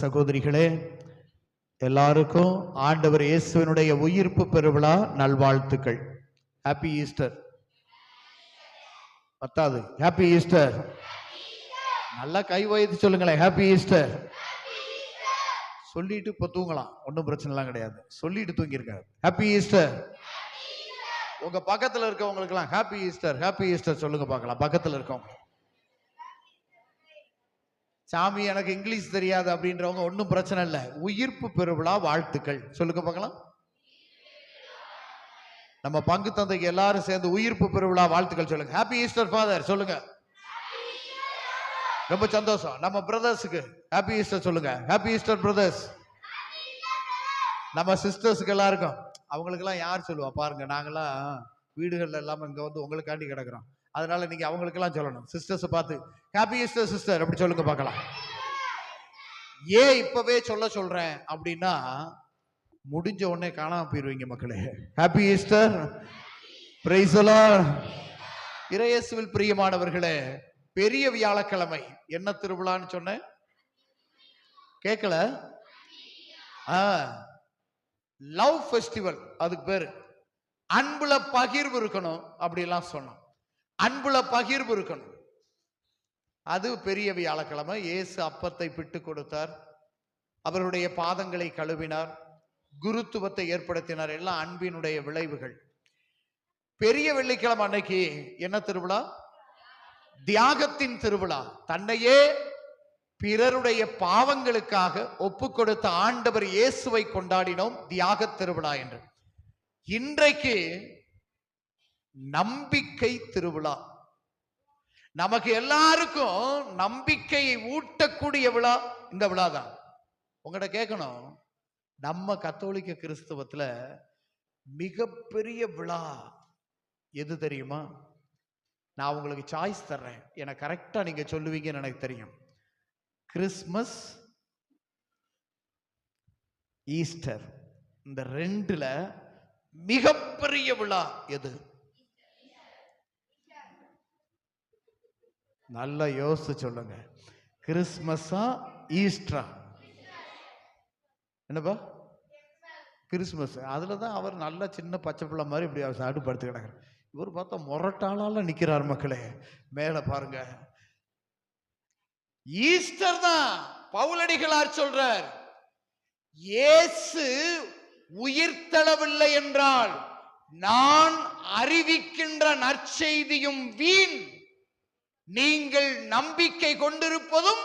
சகோதரிகளே, எல்லாருக்கும் ஆண்டவர் இயேசுவினுடைய உயிர்ப்பு பெருவிழா நல்வாழ்த்துக்கள். Happy Easter. பத்தாவது ஹாப்பி ஈஸ்டர். நல்லா கை வைத்து சொல்லுங்களேன், ஹாப்பி ஈஸ்டர். சொல்லிட்டு இப்ப தூங்கலாம், ஒன்றும் பிரச்சனை எல்லாம் கிடையாது. சொல்லிட்டு தூங்கிருக்காரு. Happy Easter. உங்க பக்கத்துல இருக்கவங்களுக்கு எல்லாம் ஹாப்பி ஈஸ்டர், ஹாப்பி ஈஸ்டர் சொல்லுங்க பார்க்கலாம். பக்கத்துல இருக்கவங்க, சாமி எனக்கு இங்கிலீஷ் தெரியாது அப்படின்றவங்க ஒன்றும் பிரச்சனை இல்லை, உயிர்ப்பு பெருவிழா வாழ்த்துக்கள் சொல்லுங்க பார்க்கலாம். நம்ம பங்கு தந்தைக்கு எல்லாரும் சேர்ந்து உயிர்ப்பு பெருவிழா வாழ்த்துக்கள் சொல்லுங்க. ஹாப்பி ஈஸ்டர் ஃபாதர் சொல்லுங்க. ரொம்ப சந்தோஷம். நம்ம பிரதர்ஸுக்கு ஹாப்பி ஈஸ்டர் சொல்லுங்க. Happy Easter brothers. நம்ம சிஸ்டர்ஸுக்கு எல்லாருக்கும், அவங்களுக்கெல்லாம் யார் சொல்லுவா பாருங்க, நாங்கெல்லாம் வீடுகள்ல இல்லாம இங்க வந்து உங்களுக்காண்டி கிடக்குறோம், அதனால நீங்க அவங்களுக்கெல்லாம் சொல்லணும். சிஸ்டர்ஸ் பார்த்து ஹாப்பி ஈஸ்டர் சிஸ்டர் அப்படி சொல்லுங்க பார்க்கலாம். ஏன் இப்பவே சொல்றேன் அப்படின்னா, முடிஞ்ச உடனே காணாம போயிருவீங்க மக்களே. Happy Easter. Praise the Lord. இறையேசுவில் பிரியமானவர்களே, பெரிய வியாழக்கிழமை என்ன திருவிழான்னு சொன்னேன்? கேட்கல? லவ் ஃபெஸ்டிவல், அதுக்கு பேரு. அன்புல பகிர்வு இருக்கணும் அப்படி எல்லாம் சொன்னோம். அன்புல பகிர்வு இருக்கணும். அது பெரிய வியாழக்கிழமை. இயேசு அப்பத்தை பிட்டு கொடுத்தார், அவருடைய பாதங்களை கழுவினார், குருத்துவத்தை ஏற்படுத்தினார். எல்லாம் அன்பினுடைய விளைவுகள். பெரிய வெள்ளிக்கிழமை அன்னைக்கு என்ன திருவிழா? தியாகத்தின் திருவிழா. தன்னையே பிறருடைய பாவங்களுக்காக ஒப்பு கொடுத்த ஆண்டவர் இயேசுவை கொண்டாடினோம் தியாக திருவிழா என்று. இன்றைக்கு நம்பிக்கை திருவிழா. நமக்கு எல்லாருக்கும் நம்பிக்கையை ஊட்டக்கூடிய விழா இந்த விழா தான். உங்கள்கிட்ட கேட்கணும், நம்ம கத்தோலிக்க கிறிஸ்தவத்துல மிகப்பெரிய விழா எது தெரியுமா? நான் உங்களுக்கு சாய்ஸ் தர்றேன், எனக்கு கரெக்டா நீங்க சொல்லுவீங்கன்னு எனக்கு தெரியும். கிறிஸ்மஸ், ஈஸ்டர், இந்த ரெண்டுல மிகப்பெரிய விழா எது? நல்லா யோசிச்சு சொல்லுங்க. கிறிஸ்மஸா ஈஸ்டரா? என்னப்பா? கிறிஸ்மஸ். அதுலதான் அவர் நல்ல சின்ன பச்சை பிள்ளை மாதிரி இப்படி அவர் சாடு படுத்து கிடக்குற. இவர் பார்த்தா முரட்டாளால நிக்கிறார் மக்களே. மேல பாருங்க, ஈஸ்டர் தான். பவுலடிகளார் சொல்றார், இயேசு உயிர்த்தெழவில்லை என்றால் நான் அறிவிக்கின்ற நற்செய்தியும் வீண், நீங்கள் நம்பிக்கை கொண்டிருப்பதும்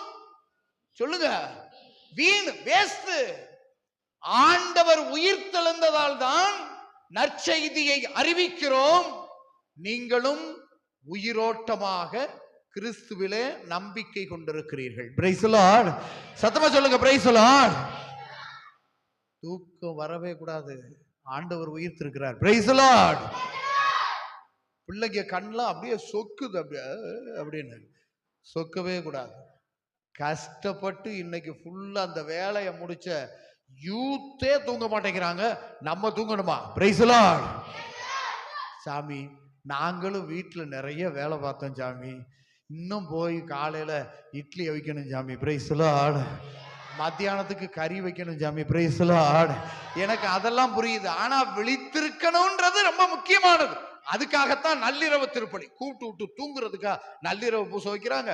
சொல்லுங்க வீண், வேஸ்ட். ஆண்டவர் உயிர்த்தெழுந்ததால் தான் நற்செய்தியை அறிவிக்கிறோம். நீங்களும் உயிரோட்டமாக கிறிஸ்துவிலே நம்பிக்கை கொண்டிருக்கிறீர்கள். Price the Lord. சத்தமா சொல்லுங்க, பிரைஸ் தி லார்ட். தூக்கம் வரவே கூடாது, ஆண்டவர் உயிர்த்திருக்கிறார். Price the Lord. பிள்ளைங்க கண்ணெல்லாம் அப்படியே சொக்குது, அப்படியே அப்படின்னு சொக்கவே கூடாது. கஷ்டப்பட்டு இன்னைக்கு ஃபுல்லா அந்த வேலையை முடிச்ச யூத்தே தூங்க மாட்டேங்கிறாங்க, நம்ம தூங்கணுமா? Price the Lord. சாமி, நாங்களும் வீட்டுல நிறைய வேலை பார்த்தோம் சாமி, இன்னும் போய் காலையில இட்லி வைக்கணும் சாமி. Price the Lord. மத்தியானத்துக்கு கறி வைக்கணும் சாமி. Price the Lord. எனக்கு அதெல்லாம் புரியுது, ஆனா விழித்திருக்கணும்ன்றது ரொம்ப முக்கியமானது. அதுக்காகத்தான் நள்ளிரவு திருப்பலி கூப்பிட்டு விட்டு தூங்குறதுக்கா நள்ளிரவு பூசை வைக்கிறாங்க.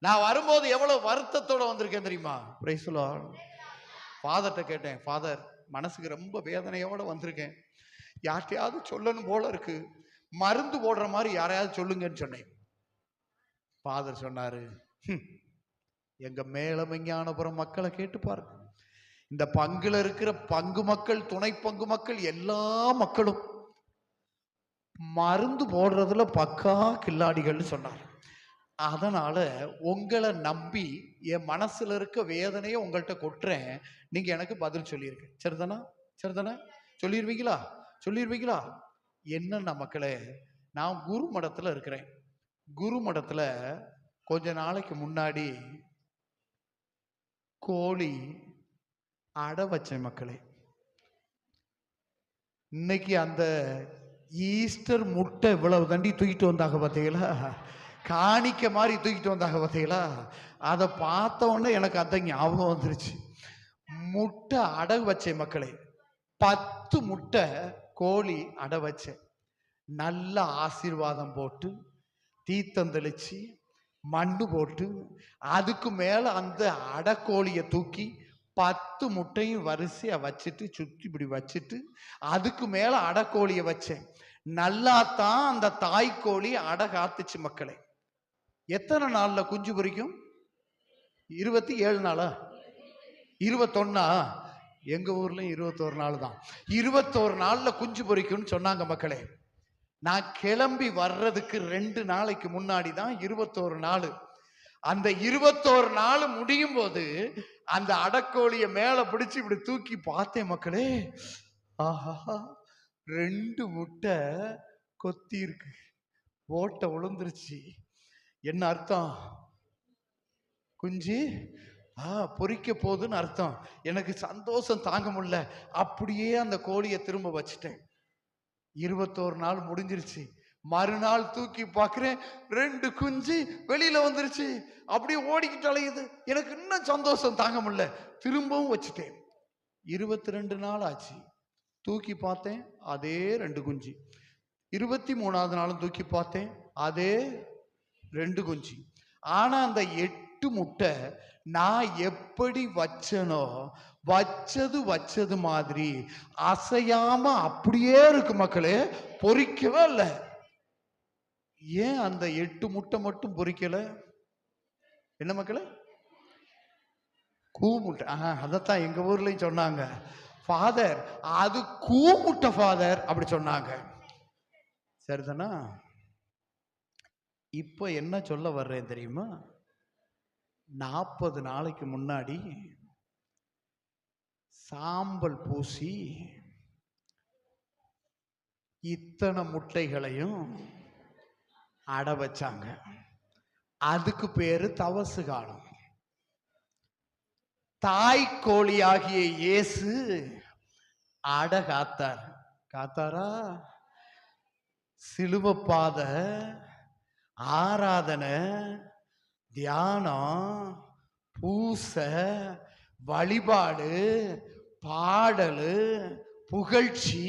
நான் வரும்போது எவ்வளவு வருத்தத்தோட வந்திருக்கேன் தெரியுமா? Price the Lord. ஃபாதர்ட்ட கேட்டேன், ஃபாதர் மனசுக்கு ரொம்ப வேதனையோட வந்திருக்கேன், யார்ட்டையாவது சொல்லணும் போல இருக்கு, மருந்து போடுற மாதிரி யாரையாவது சொல்லுங்கன்னு சொன்னேன். ஃபாதர் சொன்னாரு, எங்க மேலமைஞானபுரம் மக்களை கேட்டு பாருங்க, இந்த பங்குல இருக்கிற பங்கு மக்கள், துணை பங்கு மக்கள், எல்லா மக்களும் மருந்து போடுறதுல பக்கா கில்லாடிகள்னு சொன்னார். அதனால உங்களை நம்பி என் மனசுல இருக்க வேதனையை உங்கள்கிட்ட கொட்டுறேன், நீங்க எனக்கு பதில் சொல்லியிருக்க. சரிதானா? சரிதானா? சொல்லிடுவீங்களா? சொல்லிடுவீங்களா? என்னன்னா மக்களே, நான் குரு மடத்துல இருக்கிறேன். குரு மடத்துல கொஞ்ச நாளைக்கு முன்னாடி கோழி அடை வச்சேன் மக்களே. இன்னைக்கு அந்த ஈஸ்டர் முட்டை இவ்வளவு தண்டி தூக்கிட்டு வந்தாங்க பார்த்தீங்களா? காணிக்க மாதிரி தூக்கிட்டு வந்தாங்க பார்த்தீங்களா? அதை பார்த்த உடனே எனக்கு அந்த ஞாபகம் வந்துருச்சு. முட்டை அடகு வச்சேன் மக்களே. 10 முட்டை கோழி அடை வச்சேன். நல்ல ஆசீர்வாதம் போட்டு தீத்தந்தளிச்சு மண்ணு போட்டு அதுக்கு மேல அந்த அடக்கோழியை தூக்கி 10 முட்டையும் வரிசையா வச்சுட்டு சுத்தி இப்படி வச்சுட்டு அதுக்கு மேல அடக்கோழியை வச்சேன். நல்லா தான் அந்த தாய்க்கோழி அடை காத்துச்சு மக்களே. எத்தனை நாள்ல குஞ்சு பொரிக்கும்? 27 நாளா? 21? எங்க ஊர்ல 21 நாள் தான். 21 நாள்ல குஞ்சு பொரிக்கும்னு சொன்னாங்க மக்களே. நான் கிளம்பி வர்றதுக்கு 2 நாளைக்கு முன்னாடி தான் 21 நாள். அந்த 21 நாள் முடியும் போது அந்த அடக்கோழிய மேல பிடிச்சு இப்படி தூக்கி பார்த்தேன் மக்களே. ஆஹா, 2 முட்டை கொத்தி இருக்கு, ஓட்டை விழுந்துருச்சு. என்ன அர்த்தம்? குஞ்சு பொறிக்க போகுதுன்னு அர்த்தம். எனக்கு சந்தோஷம் தாங்க முடியல. அப்படியே அந்த கோழியை திரும்ப வச்சுட்டேன். 21 நாள் முடிஞ்சிருச்சு. மறுநாள் தூக்கி பார்க்கிறேன், 2 குஞ்சு வெளியில வந்துருச்சு. அப்படியே ஓடிக்கிட்டு அலையுது. எனக்கு இன்னும் சந்தோஷம் தாங்க முடியல. திரும்பவும் வச்சுட்டேன். 22 நாள் ஆச்சு. தூக்கி பார்த்தேன், அதே 2 குஞ்சு. 23வது நாளும் தூக்கி பார்த்தேன், அதே 2 குஞ்சு. ஆனா அந்த 8 முட்டை நான் எப்படி வச்சனோ வச்சது மாதிரி அசையாம அப்படியே இருக்கு மக்களே. பொரிக்கவே இல்லை. ஏன் அந்த 8 முட்டை மட்டும் பொரிக்கல? என்ன மக்களே? கூமுட்டை. அதத்தான் எங்க ஊர்லயும் சொன்னாங்க. ஃபாதர், அது கூமுட்டை ஃபாதர் அப்படி சொன்னாங்க. சரிதானா? இப்ப என்ன சொல்ல வர்றேன் தெரியுமா? 40 நாளைக்கு முன்னாடி சாம்பல் பூசி இத்தனை முட்டைகளையும் அடை வச்சாங்க. அதுக்கு பேரு தவசு காலம். தாய்க்கோழியாகிய இயேசு அடை காத்தாரா? சிலுவப்பாத ஆராதனை, தியானம், பூசை, வழிபாடு, பாடல், புகழ்ச்சி,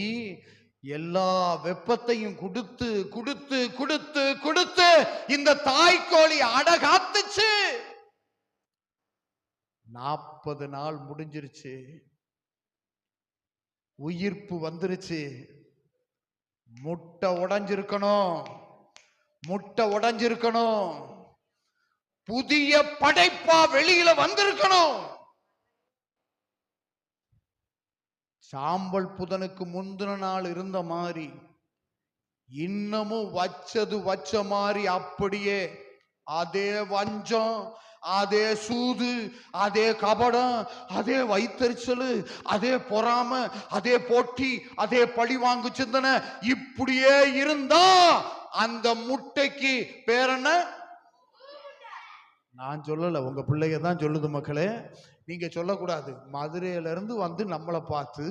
எல்லா வெப்பத்தையும் கொடுத்து கொடுத்து கொடுத்து கொடுத்து இந்த தாய்க்கோழி அடை காத்துச்சு. 40 நாள் முடிஞ்சிருச்சு. உயிர்ப்பு வந்துருச்சு. முட்டை உடைஞ்சிருக்கணும். புதிய படைப்பா வெளியில வந்திருக்கணும். சாம்பல் புதனுக்கு முந்தின நாள் இருந்த மாதிரி இன்னமும் வச்ச மாதிரி அப்படியே அதே வஞ்சம், அதே சூது, அதே கபடம், அதே வைத்தறிச்சல், அதே பொறாம, அதே போட்டி, அதே பழி வாங்கு சிந்தனை இப்படியே இருந்தா அந்த முட்டைக்கு பேர் என்ன? நான் சொல்லல, உங்க பிள்ளைங்க தான் சொல்லுது மக்களே. நீங்க சொல்லக்கூடாது. மதுரையில இருந்து வந்து நம்மளை பார்த்து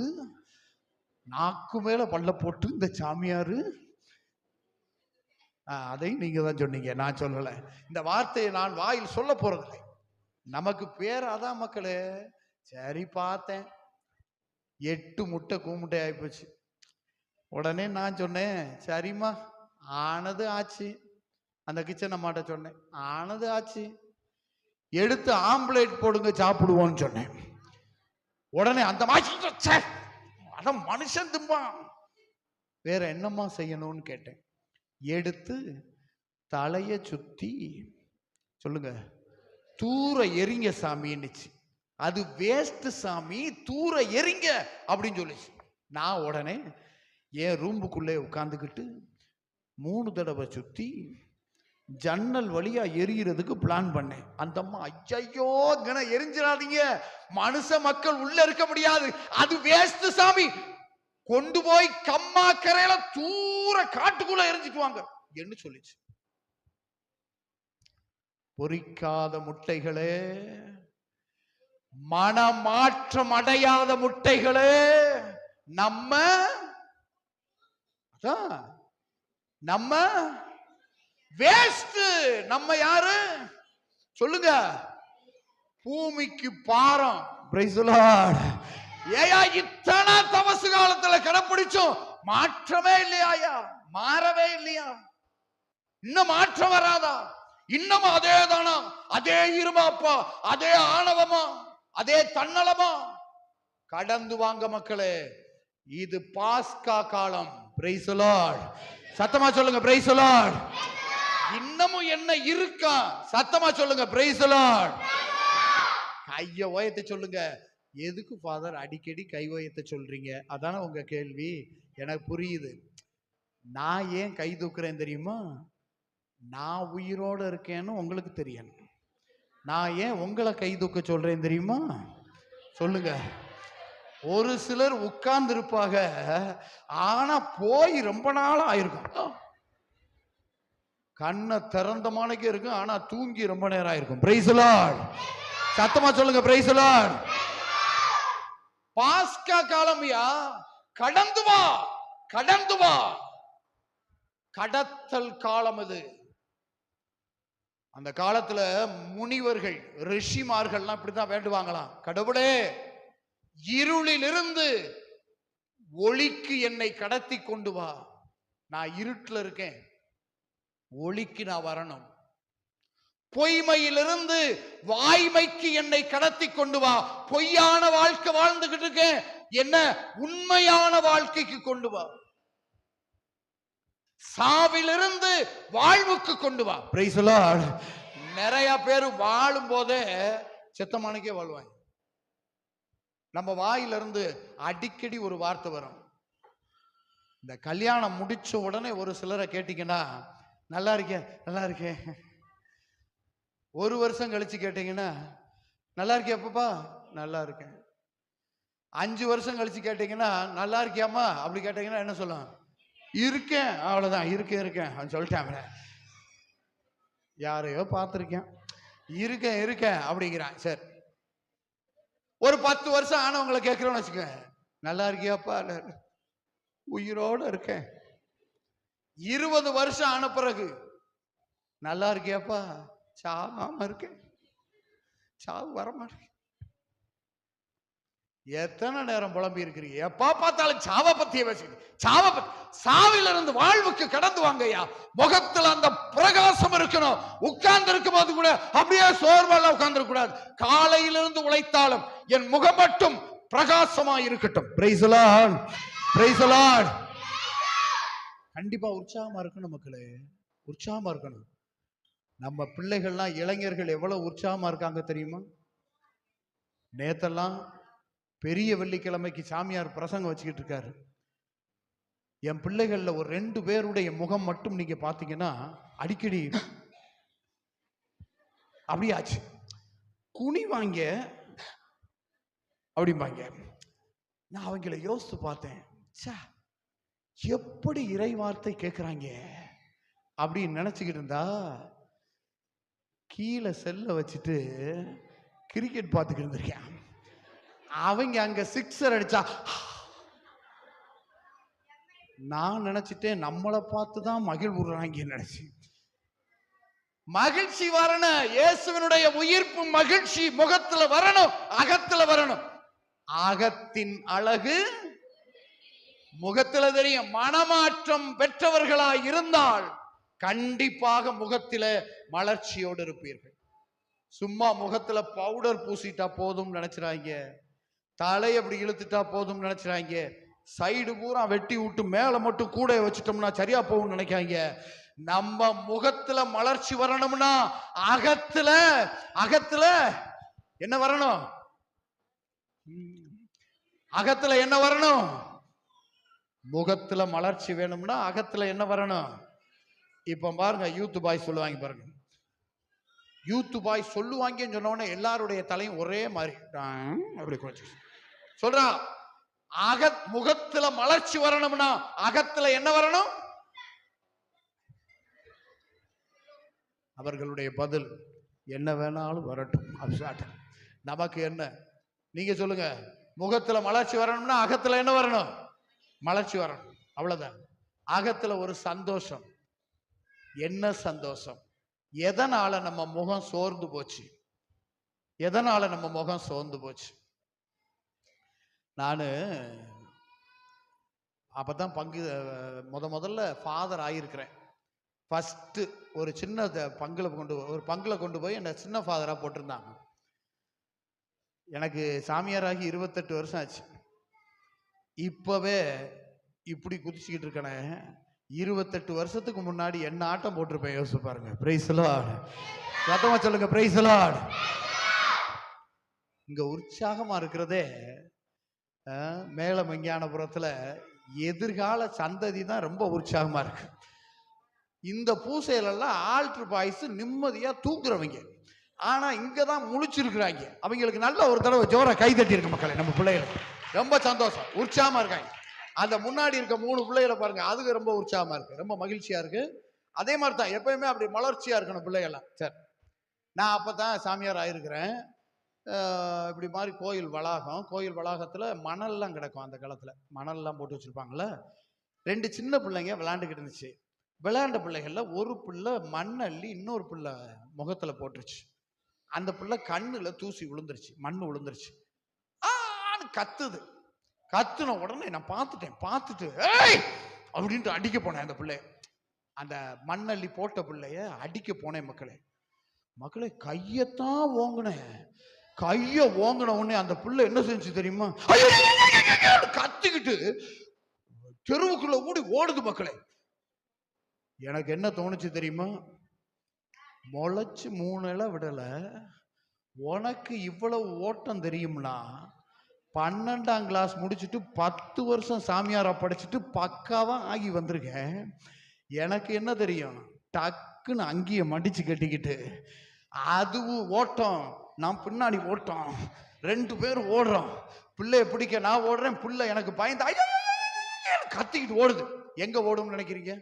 நாக்கு மேல பல்ல போட்டு இந்த சாமியாரு, அதையும் நீங்க தான் சொன்னீங்க, நான் சொல்லல. இந்த வார்த்தையை நான் வாயில் சொல்ல போறதில்லை. நமக்கு பேர் அதான் மக்களே. சரி, பார்த்தேன் 8 முட்டை கூமுட்டை ஆயிப்போச்சு. உடனே நான் சொன்னேன், சரிம்மா ஆனது ஆச்சு. அந்த கிச்சன் அம்மாட்ட சொன்னேன், ஆனது ஆச்சு, எடுத்து ஆம்லேட் போடுங்க சாப்பிடுவோன்னு சொன்னேன். உடனே அந்த அதான் மனுஷன் திம்பான், வேற என்னம்மா செய்யணும்னு கேட்டேன். எடுத்து தலைய சுத்தி சொல்லுங்க, தூர எரிங்க சாமின்னுச்சு. அது வேஸ்ட் சாமி, தூர எரிங்க அப்படின்னு சொல்லிச்சு. நான் உடனே என் ரூமுக்குள்ளே உட்காந்துக்கிட்டு 3 தடவை சுத்தி ஜன்னல் வழியா எரியறதுக்கு பிளான் பண்ணேன். அந்த அம்மா, ஐயோ எரிஞ்சிடாதீங்க, மனுஷ மக்கள் உள்ள இருக்க முடியாது, அது வேஸ்ட் சாமி, கொண்டு போய் கம்மாக்கரையில தூர காட்டுக்குள்ள எரிஞ்சிட்டு வாங்க என்று சொல்லிச்சு. பொரிக்காத முட்டைகளே, மனமாற்றம் அடையாத முட்டைகளே, நம்ம வேஸ்ட். நம்ம யாரு சொல்லுங்க? பூமிக்கு பாரம். Price the Lord. ஏயா இத்தனை தவசு காலத்துல கடைப்பிடிச்சோம், மாற்றமே இல்லையா? மாறவே இல்லையா? இன்னும் மாற்றம் வராதா? இன்னும் அதே தானா? அதே இருமாப்பா, அதே ஆணவமா, அதே தன்னலமா? கடந்து வாங்க மக்களே, இது பாஸ்கா காலம். Price the Lord. சத்தமா சொல்லுங்க பிரைஸ் தி லார்ட். இன்னமும் என்ன இருக்கா? சத்தமா சொல்லுங்க பிரைஸ் தி லார்ட். கைய ஓயத்தை சொல்லுங்க. எதுக்கு ஃபாதர் அடிக்கடி கை ஓயத்தை சொல்றீங்க? அதான உங்க கேள்வி. எனக்கு புரியுது. நான் ஏன் கை தூக்குறேன் தெரியுமா? நான் உயிரோட இருக்கேன்னு உங்களுக்கு தெரியணும். நான் ஏன் உங்களை கை தூக்க சொல்றேன் தெரியுமா? சொல்லுங்க. ஒரு சிலர் உட்கார்ந்து இருப்பாங்க, ஆனா போய் ரொம்ப நாள் ஆயிருக்கும். கண்ணை திறந்த மாலைக்கு இருக்கும், ஆனா தூங்கி ரொம்ப நேரம் ஆயிருக்கும். Price the Lord. சத்தமா சொல்லுங்க பிரைஸ் தி லார்ட். பாஸ்கா காலம்யா, கடந்து வா, கடந்து வா. கடத்தல் காலம் அது. அந்த காலத்துல முனிவர்கள், ரிஷிமார்கள்லாம் இப்படிதான் வேண்டுவாங்களாம். கடவுளே, இருளிலிருந்து ஒளிக்கு என்னை கடத்தி கொண்டு வா. நான் இருட்டுல இருக்கேன், ஒளிக்கு நான் வரணும். பொய்மையிலிருந்து வாய்மைக்கு என்னை கடத்தி கொண்டு வா. பொய்யான வாழ்க்கை வாழ்ந்துகிட்டு இருக்கேன், என்ன உண்மையான வாழ்க்கைக்கு கொண்டு வா. சாவிலிருந்து வாழ்வுக்கு கொண்டு வா. Price the Lord. நிறைய பேர் வாழும் போதே செத்தமானுக்கே வாழ்வாங்க. நம்ம வாயிலிருந்து அடிக்கடி ஒரு வார்த்தை வரும். இந்த கல்யாணம் முடிச்ச உடனே ஒரு சிலரை கேட்டீங்கன்னா, நல்லா இருக்கேன் நல்லா இருக்கேன். ஒரு வருஷம் கழிச்சு கேட்டீங்கன்னா, நல்லா இருக்கியா பாப்பா? நல்லா இருக்கேன். 5 வருஷம் கழிச்சு கேட்டீங்கன்னா, நல்லா இருக்கியாமா அப்படி கேட்டீங்கன்னா என்ன சொல்லும்? இருக்கேன், அவ்வளவுதான், இருக்கேன் இருக்கேன் சொல்லிட்டாங்க. யாரையோ பார்த்துருக்கேன், இருக்கேன் இருக்கேன் அப்படிங்கிறான். சரி, ஒரு 10 வருஷம் ஆனவங்களை கேட்கிறோன்னு வச்சுக்கோங்க, நல்லா இருக்கியாப்பா? உயிரோட இருக்கேன். 20 வருஷம் ஆன பிறகு நல்லா இருக்கியாப்பா? சாவாம இருக்கேன், சாவு வரமாட்டேன். எத்தனை நேரம் புலம்பி இருக்கிறீங்க? எப்ப பார்த்தாலும் சாவ பத்திய பேசுறீங்க. சாவிலிருந்து வாழ்வுக்கு கடந்து வாங்கய்யா. முகத்துல அந்த பிரகாசம் இருக்கணும். உட்கார்ந்து இருக்கும் போது கூட அப்படியே சோர்வெல்லாம் உட்கார்ந்து இருக்க கூடாது. காலையிலிருந்து உழைத்தாலும் என் முகம் மட்டும் பிரகாசமா இருக்கட்டும். Price the Lord, price the Lord. கண்டிப்பா உற்சாகமா இருக்கணும் மக்களே, உற்சாகமா இருக்கணும். நம்ம பிள்ளைகள்லாம், இளைஞர்கள் எவ்வளவு உற்சாகமா இருக்காங்க தெரியுமா? நேத்தெல்லாம் பெரிய வெள்ளிக்கிழமைக்கு சாமியார் பிரசங்கம் வச்சுக்கிட்டு இருக்காரு. என் பிள்ளைகள்ல ஒரு 2 பேருடைய முகம் மட்டும் நீங்க பாத்தீங்கன்னா அடிக்கடி அப்படியாச்சு, குனி வாங்க அப்படிம்பாங்க. நான் அவங்கள யோசித்து பார்த்தேன், எப்படி இறை வார்த்தை கேட்கிறாங்க அப்படின்னு நினைச்சுக்கிட்டு இருந்தா, கீழே செல்ல வச்சுட்டு கிரிக்கெட் பார்த்துக்கிட்டு இருந்திருக்கேன். அவங்க அங்க 6 அடிச்சா நான் நினைச்சிட்டேன் நம்மளை பார்த்துதான் மகிழ்வுறாங்க நினைச்சு. மகிழ்ச்சி வரணும், இயேசுவினுடைய உயிர்ப்பு மகிழ்ச்சி முகத்துல வரணும், அகத்துல வரணும். அகத்தின் அழகு முகத்துல தெரியும். மனமாற்றம் பெற்றவர்களாய் இருந்தால் கண்டிப்பாக முகத்தில மலர்ச்சியோடு இருப்பீர்கள். சும்மா முகத்துல பவுடர் பூசிட்டா போதும் நினைச்சுறாங்க, தலை அப்படி இழுத்துட்டா போதும் நினைச்சுறாங்க, சைடு பூரா வெட்டி விட்டு மேல மட்டும் கூட வச்சுட்டோம்னா சரியா போகும் நினைக்காங்க. நம்ம முகத்துல மலர்ச்சி வரணும்னா அகத்துல அகத்துல என்ன வரணும்? அகத்துல என்ன வரணும்? முகத்துல மலர்ச்சி வேணும்னா அகத்துல என்ன வரணும்? இப்ப பாருங்க, யூத் பாய் சொல்லுவாங்க பாருங்க, யூத் பாய் சொல்லுவாங்கன்னு சொன்ன உடனே எல்லாருடைய தலையும் ஒரே மாதிரி அப்படி சொல்றான். முகத்துல மலர்ச்சி வரணும்னா அகத்துல என்ன வரணும்? அவர்களுடைய பதில் என்ன வேணாலும் வரட்டும், நமக்கு என்ன? நீங்க சொல்லுங்க. முகத்துல மலர்ச்சி வரணும்னா அகத்துல என்ன வரணும்? மலர்ச்சி வரணும், அவ்வளவுதான். அகத்துல ஒரு சந்தோஷம். என்ன சந்தோஷம்! எதனால நம்ம முகம் சோர்ந்து போச்சு? எதனால நம்ம முகம் சோர்ந்து போச்சு? நான் அப்பதான் முதல்ல ஃபாதர் ஆகியிருக்கிறேன். ஃபர்ஸ்ட் ஒரு சின்ன பங்குல கொண்டு போய் என்ன சின்ன ஃபாதரா போட்டிருந்தாங்க. எனக்கு சாமியாராகி 28 வருஷம் ஆச்சு. இப்பவே இப்படி குதிச்சுக்கிட்டு இருக்கனே, 28 வருஷத்துக்கு முன்னாடி என்ன ஆட்டம் போட்டிருப்பேன் யோசிச்சு பாருங்க. Price the Lord. சத்தமா சொல்லுங்க பிரைஸ் தி லார்ட். இங்க உற்சாகமா இருக்கிறதே மேல மெஞ்ஞானபுரத்துல எதிர்கால சந்ததி தான் ரொம்ப உற்சாகமா இருக்கு. இந்த பூசையிலெல்லாம் ஆல்டர் பாய்ஸ் நிம்மதியா தூங்குறவங்க, ஆனா இங்கதான் முழிச்சிருக்கிறாங்க. அவங்களுக்கு நல்ல ஒரு தடவை ஜோரா கை தட்டி இருக்கு மக்களே. நம்ம பிள்ளைகளுக்கு ரொம்ப சந்தோஷம், உற்சாகமா இருக்காங்க. அந்த முன்னாடி இருக்க 3 பிள்ளைகளை பாருங்க, அதுக்கு ரொம்ப உற்சாகமா இருக்கு, ரொம்ப மகிழ்ச்சியா இருக்கு. அதே மாதிரி தான் எப்பயுமே அப்படி மலர்ச்சியா இருக்கணும் பிள்ளைகள்லாம். சரி, நான் அப்பதான் சாமியார் ஆயிருக்கிறேன். இப்படி மாதிரி கோயில் வளாகத்துல மணல்லாம் கிடக்கும். அந்த காலத்துல மணல்லாம் போட்டு வச்சிருப்பாங்கல்ல. 2 சின்ன பிள்ளைங்க விளையாண்டுக்கிட்டு இருந்துச்சு. விளையாண்ட பிள்ளைகள்ல ஒரு பிள்ளை மண்ணள்ளி இன்னொரு பிள்ளை முகத்துல போட்டுருச்சு. அந்த பிள்ளை கண்ணுல தூசி விழுந்துருச்சு, மண்ணு விழுந்துருச்சு. கத்துது. கத்துன உடனே நான் பார்த்துட்டு ஏய் அப்படின்ட்டு அடிக்க போனேன். அந்த பிள்ளைய, அந்த மண்ணள்ளி போட்ட பிள்ளைய அடிக்க போனேன். மக்களே கையத்தான் ஓங்குனேன். கைய ஓங்கின உடனே அந்த பிள்ளை என்ன செஞ்சு தெரியுமா? கத்திக்கிட்டு தெருவுக்குள்ள ஓடுது மக்களே. எனக்கு என்ன தோணுச்சு தெரியுமா? முளைச்சு 3 இலை விடல, உனக்கு இவ்வளவு ஓட்டம் தெரியும்னா 12ஆம் கிளாஸ் முடிச்சுட்டு 10 வருஷம் சாமியாரா படிச்சுட்டு பக்காவா ஆகி வந்திருக்கேன். எனக்கு என்ன தெரியும்? டக்குன்னு அங்கேயே மடிச்சு கட்டிக்கிட்டு அதுவும் ஓட்டம், நான் பின்னாடி ஓட்டம், 2 பேர் ஓடுறோம். பிள்ளைய பிடிக்க நான் ஓடுறேன், பிள்ளை எனக்கு பயந்து கத்திக்கிட்டு ஓடுது. எங்க ஓடும் நினைக்கிறீங்க?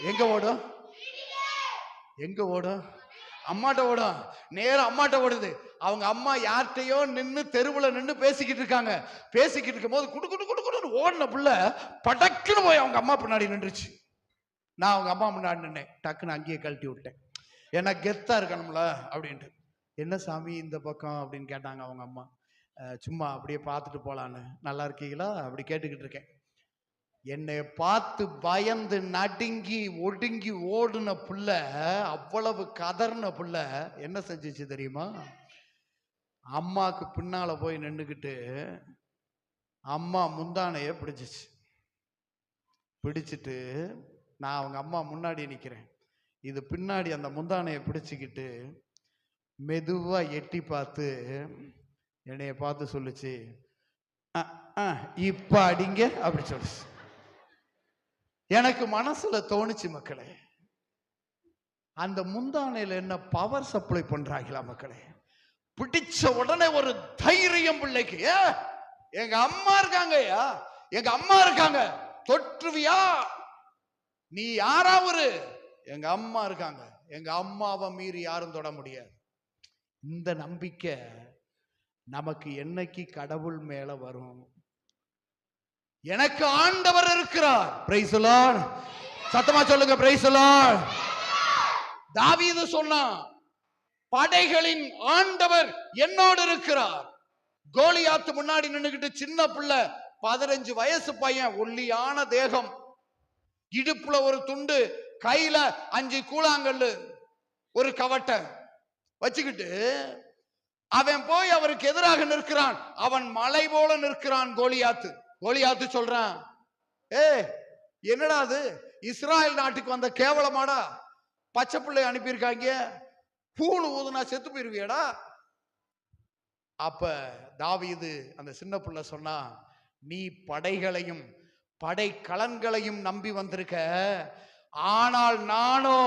எங்க ஓடும்? அம்மாட்ட ஓடும். நேரம் அம்மாட்ட ஓடுது. அவங்க அம்மா யார்கிட்டயோ நின்று தெருவுல நின்று பேசிக்கிட்டு இருக்காங்க. பேசிக்கிட்டு இருக்கும் போது குடு குடு குடு குடு ஓடின பிள்ளை படக்குன்னு போய் அவங்க அம்மா பின்னாடி நின்றுச்சு. நான் அவங்க அம்மா முன்னாடி நின்னேன். டக்குன்னு அங்கேயே கழட்டி விட்டேன். ஏன்னா கெத்தா இருக்கணும்ல அப்படின்ட்டு. என்ன சாமி இந்த பக்கம் அப்படின்னு கேட்டாங்க அவங்க அம்மா. சும்மா அப்படியே பார்த்துட்டு போலான்னு. நல்லா இருக்கீங்களா அப்படி கேட்டுக்கிட்டு இருக்கேன். என்னை பார்த்து பயந்து நடுங்கி ஒடுங்கி ஓடுன புள்ள, அவ்வளவு கதர்ன புள்ள என்ன செஞ்சிச்சு தெரியுமா? அம்மாக்கு பின்னால போய் நின்றுக்கிட்டு அம்மா முந்தானைய பிடிச்சிட்டு நான் அவங்க அம்மா முன்னாடி நிக்கிறேன். இது பின்னாடி அந்த முந்தானைய பிடிச்சுக்கிட்டு மெதுவா எட்டி பார்த்து என்னைய பார்த்து சொல்லுச்சு, இப்ப அடிங்க அப்படி சொல்லுச்சு. எனக்கு மனசுல தோணுச்சு மக்களே, அந்த முந்தானையில என்ன பவர் சப்ளை பண்றாங்களா மக்களே? பிடிச்ச உடனே ஒரு தைரியம் பிள்ளைக்கு. எங்க அம்மா இருக்காங்கய்யா, எங்க அம்மா இருக்காங்க, தொற்றுவியா? நீ யாராவது, எங்க அம்மா இருக்காங்க, எங்க அம்மாவை மீறி யாரும் தொட முடியாது. இந்த நம்பிக்கை நமக்கு என்னைக்கு கடவுள் மேல வரும்? எனக்கு ஆண்டவர் இருக்கிறார். Price the Lord. சத்தமா சொல்லுங்க பிரைஸ் தி லார்ட். தாவீது சொன்னான், படைகளின் ஆண்டவர் என்னோடு இருக்கிறார். கோலியாத்து முன்னாடி நின்னுகிட்டு சின்ன பிள்ளை, 15 வயசு பையன், ஒல்லியான தேகம், இடுப்புல ஒரு துண்டு, கையில 5 கூழாங்கல்லு, ஒரு கவட்டை வச்சுக்கிட்டு அவன் போய் அவருக்கு எதிராக நிற்கிறான். அவன் மலை போல நிற்கிறான். கோலியாத்து சொல்றான், என்னடா அது, இஸ்ராயல் நாட்டுக்கு வந்த கேவலமாடா, பச்சை பிள்ளை அனுப்பியிருக்காங்க, பூணு ஊதுனா செத்து போயிருவியடா. அப்ப தாவீது அந்த சின்ன பிள்ளை சொன்னா, நீ படைகளையும் படை கலன்களையும் நம்பி வந்திருக்க, ஆனால் நானோ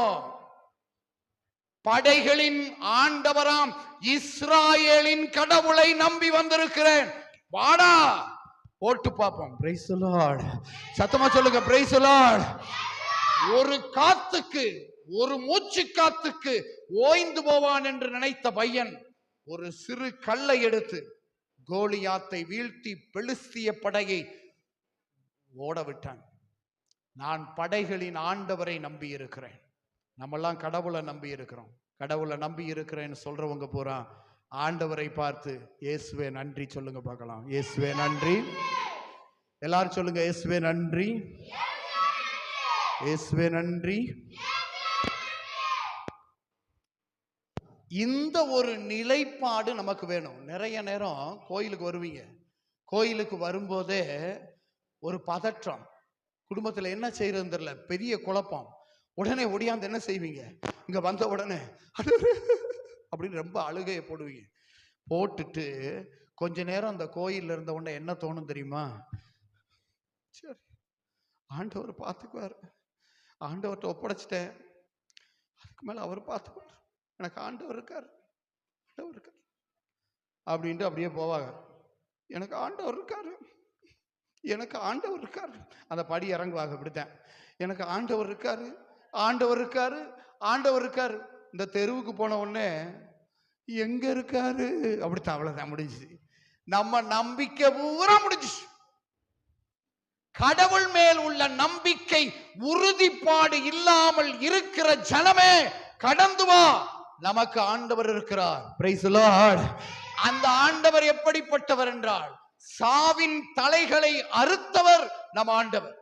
படைகளின் ஆண்டவராம் இஸ்ராயேலின் கடவுளை நம்பி வந்திருக்கிறேன். வாடா போட்டு பார்ப்போம். Price the Lord. சத்தமா சொல்லுங்க பிரைஸ் தி லார்ட். ஒரு காத்துக்கு, ஒரு மூச்சு காத்துக்கு ஓய்ந்து போவான் என்று நினைத்த பையன் ஒரு சிறு கல்லை எடுத்து கோலியாத்தை வீழ்த்தி பெலிஸ்திய படையை ஓட விட்டான். நான் படைகளின் ஆண்டவரை நம்பி இருக்கிறேன். நம்மெல்லாம் கடவுளை நம்பி இருக்கிறோம். கடவுளை நம்பி இருக்கிறேன்னு சொல்றவங்க பூரா ஆண்டவரை பார்த்து இயேசுவே நன்றி சொல்லுங்க பார்க்கலாம். இயேசுவே நன்றி. எல்லாரும் சொல்லுங்க, இயேசுவே நன்றி, இயேசுவே நன்றி. இந்த ஒரு நிலைப்பாடு நமக்கு வேணும். நிறைய நேரம் கோயிலுக்கு வருவீங்க, கோயிலுக்கு வரும்போதே ஒரு பதற்றம், குடும்பத்தில் என்ன செய்யறதுன்னு தெரியல, பெரிய குழப்பம். உடனே ஒடியாந்து என்ன செய்வீங்க, இங்க வந்த உடனே அப்படின்னு ரொம்ப அழுகையை போடுவீங்க. போட்டுட்டு கொஞ்ச நேரம் அந்த கோயில்ல இருந்த உடனே என்ன தோணும் தெரியுமா, சரி ஆண்டவர் பார்த்துக்குவார், ஆண்டவர்கிட்ட ஒப்படைச்சிட்டேன், அதுக்கு மேல அவர் பார்த்துக்குவார், எனக்கு ஆண்டவர் இருக்கார், ஆண்டவர் இருக்கார் அப்படின்ட்டு அப்படியே போவாங்க. எனக்கு ஆண்டவர் இருக்காரு, எனக்கு ஆண்டவர் இருக்காரு. அந்த படி இறங்குவாங்க. அப்படித்தான், எனக்கு ஆண்டவர் இருக்காரு, ஆண்டவர் இருக்காரு, ஆண்டவர் இருக்காரு. இந்த தெருவுக்கு போன உடனே எங்க இருக்காரு, அப்படித்தான், அவ்வளவுதான், முடிஞ்சு. நம்ம நம்பிக்கை பூரா முடிஞ்சு. கடவுள் மேல் உள்ள நம்பிக்கை உறுதிப்பாடு இல்லாமல் இருக்கிற ஜனமே கடந்து வா, நமக்கு ஆண்டவர் இருக்கிறார். Price the Lord. அந்த ஆண்டவர் எப்படிப்பட்டவர் என்றால், சாவின் தலைகளை அறுத்தவர் நம் ஆண்டவர்.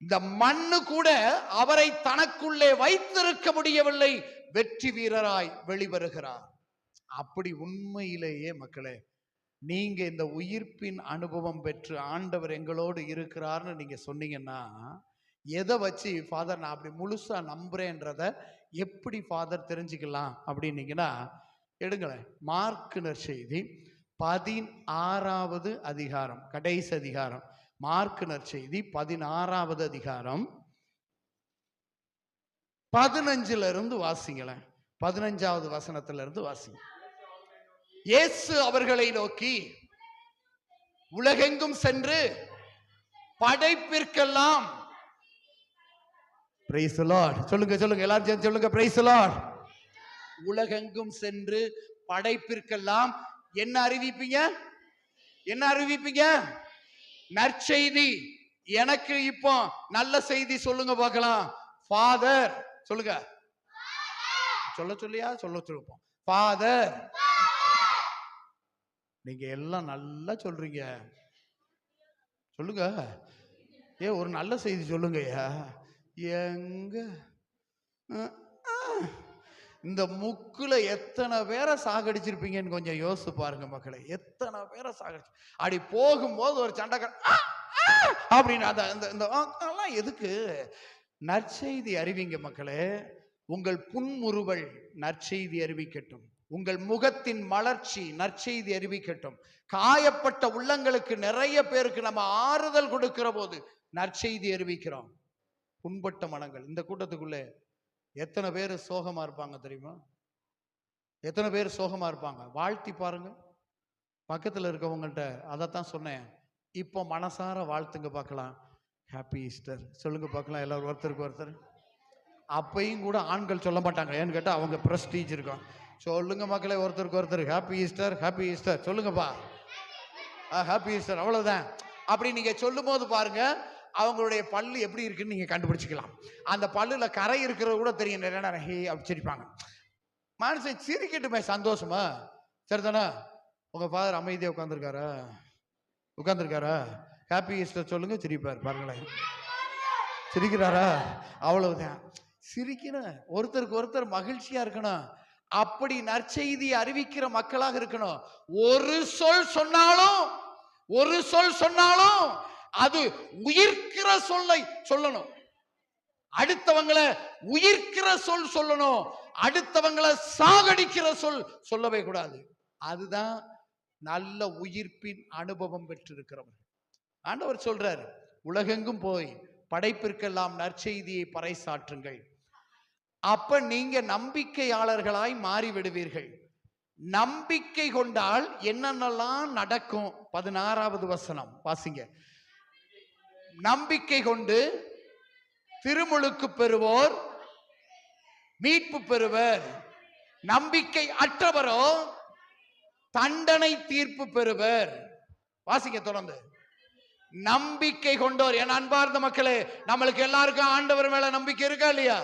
இந்த மண்ணு கூட அவரை தனக்குள்ளே வைத்திருக்க முடியவில்லை, வெற்றி வீரராய் வெளிவருகிறார். அப்படி உண்மையிலேயே மக்களே, நீங்க இந்த உயிர்ப்பின் அனுபவம் பெற்று ஆண்டவர் எங்களோடு இருக்கிறார்னு நீங்க சொன்னீங்கன்னா, எதை வச்சு ஃபாதர் நான் அப்படி முழுசா நம்புறேன்றத எப்படி ஃபாதர் தெரிஞ்சுக்கலாம் அப்படின்னீங்கன்னா, எடுங்களேன், மார்க் நற்செய்தி 16வது அதிகாரம், கடைசி அதிகாரம். மார்க் நற்செய்தி 16வது அதிகாரம் 15ல இருந்து வாசிங்களேன். 15வது வசனத்துல இருந்து வாசிங்க. இயேசு அவர்களை நோக்கி, உலகெங்கும் சென்று படைப்பிற்கெல்லாம், பிரைஸ் தி லார்ட் சொல்லுங்க, சொல்லுங்க, எல்லாரும் சொல்லுங்க, பிரைஸ் தி லார்ட். உலகெங்கும் சென்று படைப்பிற்கெல்லாம் என்ன அறிவிப்பீங்க, என்ன அறிவிப்பீங்க, நற்செய்தி. எனக்கு இப்போ நல்ல செய்தி சொல்லுங்க பார்க்கலாம். ஃபாதர் சொல்லுங்க, சொல்லியா சொல்லுப்போம். ஃபாதர், நீங்க எல்லாம் நல்லா சொல்றீங்க, சொல்லுங்க, ஒரு நல்ல செய்தி சொல்லுங்க. எங்க இந்த முக்குல எத்தனை பேரை சாகடிச்சிருப்பீங்கன்னு கொஞ்சம் யோசிச்சு பாருங்க மக்களே. எத்தனை பேரை சாகடிச்சு, அப்படி போகும்போது ஒரு சண்டைக்காரன் அப்படின்னு எதுக்கு? நற்செய்தி அறிவிங்க மக்களே. உங்கள் புன்முறுவல் நற்செய்தி அறிவிக்கட்டும், உங்கள் முகத்தின் மலர்ச்சி நற்செய்தி அறிவிக்கட்டும். காயப்பட்ட உள்ளங்களுக்கு நிறைய பேருக்கு நம்ம ஆறுதல் கொடுக்கிற போது நற்செய்தி அறிவிக்கிறோம். புண்பட்ட மனங்கள். இந்த கூட்டத்துக்குள்ளே எத்தனை பேர் சோகமா இருப்பாங்க தெரியுமா? எத்தனை பேர் சோகமா இருப்பாங்க? வாழ்த்தி பாருங்க பக்கத்துல இருக்கவங்கள்ட்ட. அதைத்தான் சொன்னேன், இப்போ மனசார வாழ்த்துங்க பார்க்கலாம். ஹாப்பி ஈஸ்டர் சொல்லுங்க பார்க்கலாம், எல்லாரும் ஒருத்தருக்கு ஒருத்தர். அப்பையும் கூட ஆண்கள் சொல்ல மாட்டாங்க, ஏன்னு கேட்டா அவங்க பிரஸ்டீஜ் இருக்கும். சொல்லுங்க மக்களே, ஒருத்தருக்கு ஒருத்தர் ஹாப்பி ஈஸ்டர், ஹாப்பி ஈஸ்டர் சொல்லுங்கப்பா, ஹாப்பி ஈஸ்டர், அவ்வளவுதான். அப்படி நீங்க சொல்லும் போது பாருங்க, அவங்களுடைய பல்லு எப்படி இருக்குன்னு நீங்க கண்டுபிடிச்சிக்கலாம். அந்த பல்லுல கரை இருக்கிறது கூட தெரியும். அப்படி சிரிப்பாங்க. மனுஷன் சிரிக்கட்டுமே, சந்தோஷமா, சரிதானே? உங்க ஃபாதர் அமைதியா உட்கார்ந்துருக்காரா, ஹாப்பி ஈஸ்டர் சொல்லுங்க, சிரிப்பார் பாருங்களேன். சிரிக்கிறாரா, அவ்வளவுதான். சிரிக்கணும், ஒருத்தருக்கு ஒருத்தர் மகிழ்ச்சியா இருக்கணும். அப்படி நற்செய்தி அறிவிக்கிற மக்களாக இருக்கணும். ஒரு சொல் சொன்னாலும் அது உயிர்க்கிற சொல்லை சொல்லணும். அடுத்தவங்களை உயிர்க்கிற சொல் சொல்லணும், அடுத்தவங்களை சாகடிக்கிற சொல் சொல்லவே கூடாது. அதுதான் நல்ல உயிர்ப்பின் அனுபவம் பெற்றிருக்கிறவர். ஆண்டவர் சொல்றார், உலகெங்கும் போய் படைப்பிற்கெல்லாம் நற்செய்தியை பறைசாற்றுங்கள். அப்ப நீங்க நம்பிக்கையாளர்களாய் மாறிவிடுவீர்கள். நம்பிக்கை கொண்டால் என்னென்னலாம் நடக்கும்? 16வது வசனம் வாசிங்க. நம்பிக்கை கொண்டு திருமுழுக்கு பெறுவோர் மீட்பு பெறுவர், நம்பிக்கை அற்றவரோ தண்டனை தீர்ப்பு பெறுவர். வாசிங்க தொடர்ந்து. நம்பிக்கை கொண்டோர். என் அன்பார்ந்த மக்களே, நம்மளுக்கு எல்லாருக்கும் ஆண்டவர் மேல நம்பிக்கை இருக்கா இல்லையா?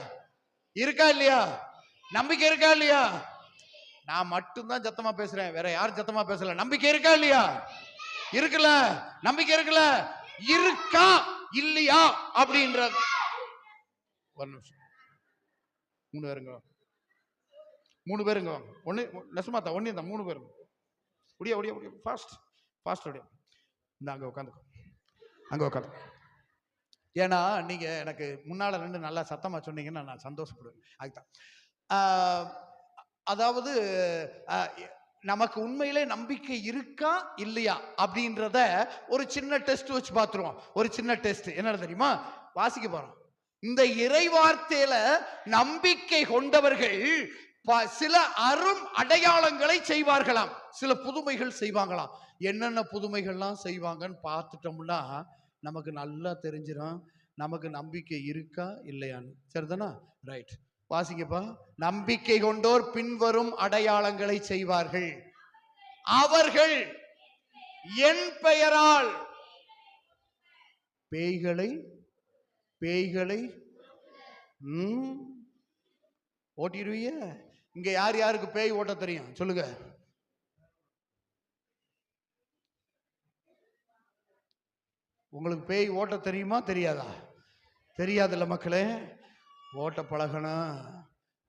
இருக்கா இல்லையா? நம்பிக்கை இருக்கா இல்லையா? நான் மட்டும்தான் சத்தமா பேசுறேன், வேற யாரும் சத்தமா பேசல. நம்பிக்கை இருக்கா இல்லையா? இருக்குல்ல? நம்பிக்கை இருக்குல்ல? இருக்கா இல்லையா அப்படின்ற ஒரு நிமிஷம். 3 பேருங்க, 3 பேருங்க. ஒன்னு நெசமாத்தா ஒன்னே தான் 3 பேருங்க. Odia Odia Odia fast fast Odia. இந்த அங்க உட்காந்து, அங்க உட்காந்து. ஏன்னா நீங்க எனக்கு முன்னால நின்று நல்லா சத்தமா சொன்னீங்கன்னா நான் சந்தோஷப்படுவேன். அதுதான் அதாவது நமக்கு உண்மையிலே நம்பிக்கை இருக்கா இல்லையா அப்படின்றத ஒரு சின்ன டெஸ்ட் வச்சு பார்த்துருவோம். ஒரு சின்ன டெஸ்ட் என்ன தெரியுமா? வாசிக்க போறோம். இந்த இறை வார்த்தையில நம்பிக்கை கொண்டவர்கள் சில அரும் அடையாளங்களை செய்வார்களாம், சில புதுமைகள் செய்வாங்களாம். என்னென்ன புதுமைகள்லாம் செய்வாங்கன்னு பார்த்துட்டோம்னா நமக்கு நல்லா தெரிஞ்சிடும் நமக்கு நம்பிக்கை இருக்கா இல்லையான்னு. சரிதானா? ரைட், வாசிக்கப்பா. நம்பிக்கை கொண்டோர் பின்வரும் அடையாளங்களை செய்வார்கள். அவர்கள் என் பெயரால் பேய்களை ஓட்டிடுவீங்க. இங்க யார் யாருக்கு பேய் ஓட்ட தெரியும் சொல்லுங்க. உங்களுக்கு பேய் ஓட்ட தெரியுமா தெரியாதா? தெரியாதுல்ல மக்களே. ஓட்ட பழகணும்,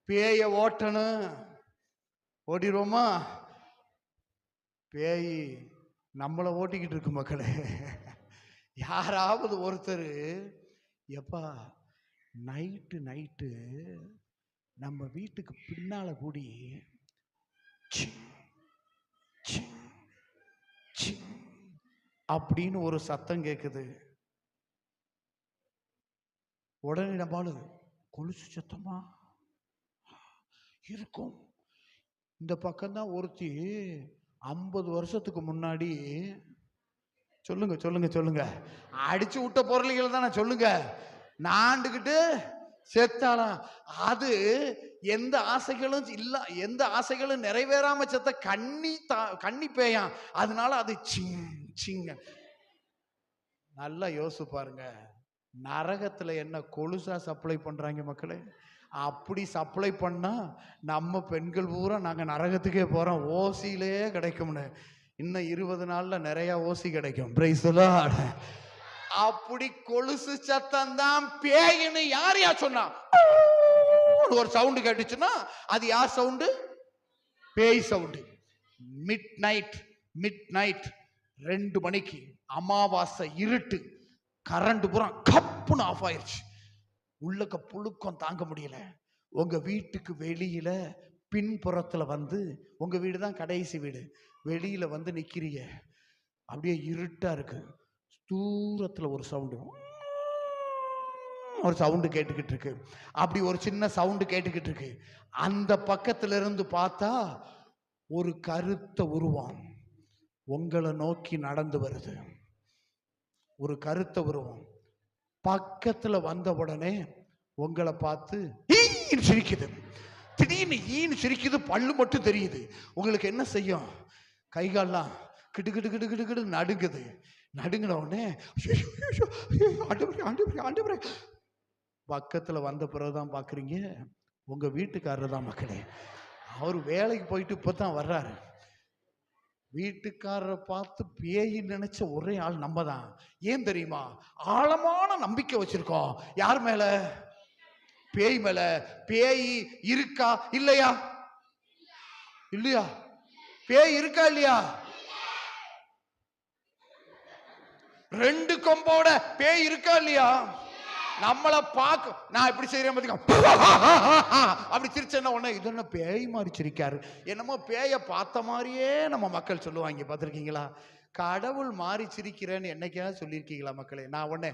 பேய ஓட்டணும். ஓட்டிடுவோமா? பேய் நம்மளை ஓட்டிக்கிட்டு இருக்கு மக்களே. யாராவது ஒருத்தர் எப்பா நைட்டு நம்ம வீட்டுக்கு பின்னால கூடி அப்படின்னு ஒரு சத்தம் கேட்குது. உடனே நம்மளு கொலுசு சத்தமா இருக்கும். இந்த பக்கம்தான் ஒருத்தி 50 வருஷத்துக்கு முன்னாடி சொல்லுங்க சொல்லுங்க சொல்லுங்க அடிச்சு விட்ட பொருளிகள் தானே சொல்லுங்க, நாண்டுகிட்டு செத்தாலாம். அது எந்த ஆசைகளும் இல்ல, எந்த ஆசைகளும் நிறைவேறாம செத்த கண்ணி பேயாம். அதனால அது சிங்க. நல்லா யோசிச்சு பாருங்க, நரகத்துல என்ன கொலுசா சப்ளை பண்றாங்க மக்களே. அப்படி சப்ளை பண்ணா நம்ம பெண்கள் பூரா நாங்க நரகத்துக்கே போறோம், ஓசியிலே கிடைக்கும்னு. இன்னும் 20 நாள்ல நிறைய ஓசி கிடைக்கும். Price the Lord. அப்படி கொலுசு சத்தம் தான் பேயின்னு யார் சொன்னா? ஒரு சவுண்டு கேட்டுச்சுன்னா அது யார் சவுண்டு? பேய் சவுண்டு. மிட் நைட் 2 மணிக்கு அமாவாசை இருட்டு, கரண்ட் பூரா கப்புன்னு ஆஃப் ஆயிடுச்சு. உள்ளக்க புழுக்கம் தாங்க முடியல. உங்க வீட்டுக்கு வெளியில பின்புறத்துல வந்து, உங்க வீடு தான் கடைசி வீடு, வெளியில வந்து நிக்கிறீங்க. அப்படியே இருட்டா இருக்கு. தூரத்துல ஒரு சவுண்டு கேட்டுக்கிட்டு இருக்கு. அப்படி ஒரு சின்ன சவுண்டு கேட்டுக்கிட்டு இருக்கு. அந்த பக்கத்துல இருந்து பார்த்தா ஒரு கருத்த உருவம் உங்களை நோக்கி நடந்து வருது. ஒரு கருத்த உருவம் பக்கத்துல வந்த உடனே உங்களை பார்த்து சிரிக்குது. திடீர்னு ஈன்னு சிரிக்குது, பல்லு மட்டும் தெரியுது. உங்களுக்கு என்ன செய்யும்? கைகால்லாம் கிடு கிடு கிடு கிடு கிடு நடுங்குது. நடுங்கின உடனே பக்கத்துல வந்த பிறகுதான் பாக்குறீங்க உங்க வீட்டுக்காரர் தான் மக்களே. அவரு வேலைக்கு போயிட்டு இப்பதான் வர்றாரு. வீட்டுக்காரரை பார்த்து பேய் நினைச்ச ஒரே ஆள் நம்ம தான். ஏன் தெரியுமா? ஆழமான நம்பிக்கை வச்சிருக்கோம். யார் மேல? பேய் மேல. பேய் இருக்கா இல்லையா? இல்லையா? பேய் இருக்கா இல்லையா? 2 கொம்போட பேய் இருக்கா இல்லையா? நம்மளை பார்க்க, நான் எப்படி செய்யறேன் அப்படி சிரிச்சேன்னா உடனே இது என்ன பேய் மாதிரி சிரிக்காரு, என்னமோ பேய பார்த்த மாதிரியே நம்ம மக்கள் சொல்லுவாங்க. பார்த்துருக்கீங்களா? கடவுள் மாறி சிரிக்கிறேன்னு என்னைக்காவது சொல்லியிருக்கீங்களா மக்களே? நான் உடனே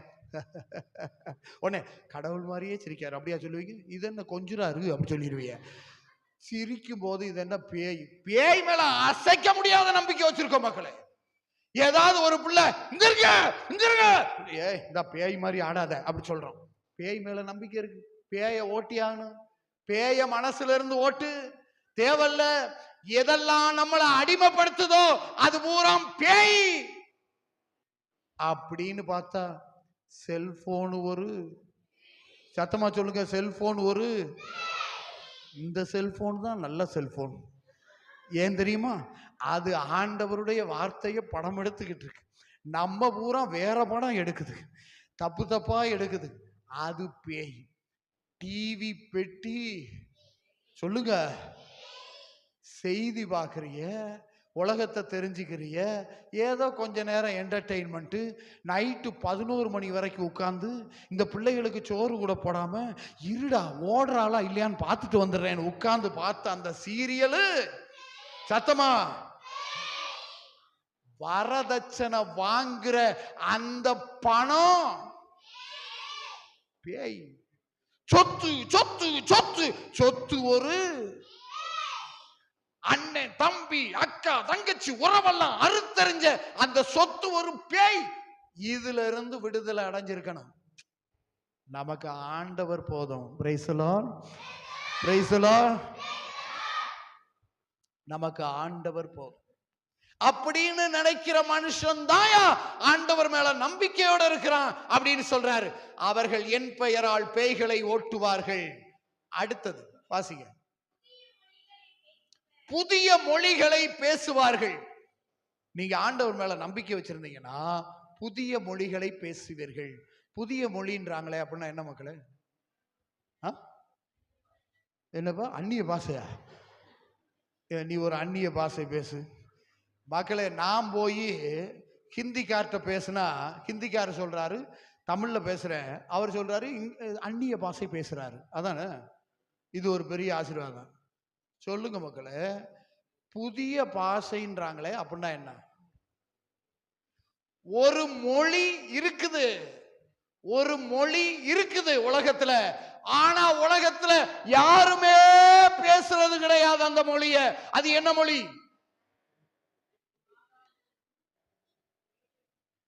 கடவுள் மாதிரியே சிரிக்காரு அப்படியா சொல்லுவீங்க? இது என்ன கொஞ்சுறாரு அப்படி சொல்லிடுவீங்க. சிரிக்கும் போது இது என்ன பேய்? பேய் மேல அசைக்க முடியாத நம்பிக்கை வச்சிருக்கோம் மக்களே. ஏதாவது ஒரு பிள்ளை இங்க இருக்க இந்த பேய் மாதிரி ஆடாத அப்படி சொல்றோம். பேய் மேல நம்பிக்கை இருக்கு. பேய ஓட்டியாகணும். பேய மனசுல இருந்து ஓட்டு தேவல்ல. எதெல்லாம் நம்மளை அடிமைப்படுத்துதோ அது பூரா பேய் அப்படின்னு பார்த்தா செல்போன் ஒரு சத்தமா சொல்லுங்க. செல்போன் ஒரு இந்த செல்போன் தான் நல்ல செல்போன். ஏன் தெரியுமா? அது ஆண்டவருடைய வார்த்தையை படம் எடுத்துக்கிட்டு இருக்கு. நம்ம பூரா வேற படம் எடுக்குது, தப்பு தப்பா எடுக்குது. அது பேய். டிவி பெட்டி. சொல்லுங்க. செய்தி பார்க்குறிய, உலகத்தை தெரிஞ்சுக்கிறிய, ஏதோ கொஞ்ச நேரம் என்டர்டெயின்மெண்ட்டு, நைட்டு 11 மணி வரைக்கும் உட்காந்து இந்த பிள்ளைகளுக்கு சோறு கூட போடாம இருடா ஓடுறாளா இல்லையான்னு பார்த்துட்டு வந்துடுறேன் உட்காந்து பார்த்த அந்த சீரியலு. சத்தமா வரதட்சணை வாங்குற அந்த பணம் பேய். சொத்து சொத்து சொத்து சொத்து ஒரு அண்ணன் தம்பி அக்கா தங்கச்சி உறவெல்லாம் அறுத்தறிஞ்ச அந்த சொத்து ஒரு பேய். இதுல இருந்து விடுதலை அடைஞ்சிருக்கணும். நமக்கு ஆண்டவர் போதும். Price the Lord, price the Lord. நமக்கு ஆண்டவர் போதும் அப்படின்னு நினைக்கிற மனுஷன் தாயா ஆண்டவர் மேல நம்பிக்கையோட இருக்கிறான் அப்படின்னு சொல்றாரு. அவர்கள் என் பெயரால் பேய்களை ஓட்டுவார்கள். அடுத்தது வாசிங்க. புதிய மொழிகளை பேசுவார்கள். நீங்க ஆண்டவர் மேல நம்பிக்கை வச்சிருந்தீங்கன்னா புதிய மொழிகளை பேசுவீர்கள். புதிய மொழின்றாங்களே அப்படின்னா என்ன மக்களே? என்னப்பா அந்நிய பாஷையா? நீ ஒரு அந்நிய பாஷை பேசு மக்களே. நான் போய் ஹிந்திக்கார்ட்ட பேசுனா ஹிந்திக்காரர் சொல்றாரு தமிழ்ல பேசுறேன், அவர் சொல்றாரு அந்நிய பாஷை பேசுறாரு. அதானே? இது ஒரு பெரிய ஆசீர்வாதம். சொல்லுங்க மக்களே. புதிய பாஷைன்றாங்களே அப்படின்னா என்ன? ஒரு மொழி இருக்குது, ஒரு மொழி இருக்குது உலகத்துல. ஆனா உலகத்துல யாருமே பேசுறது கிடையாது அந்த மொழிய. அது என்ன மொழி?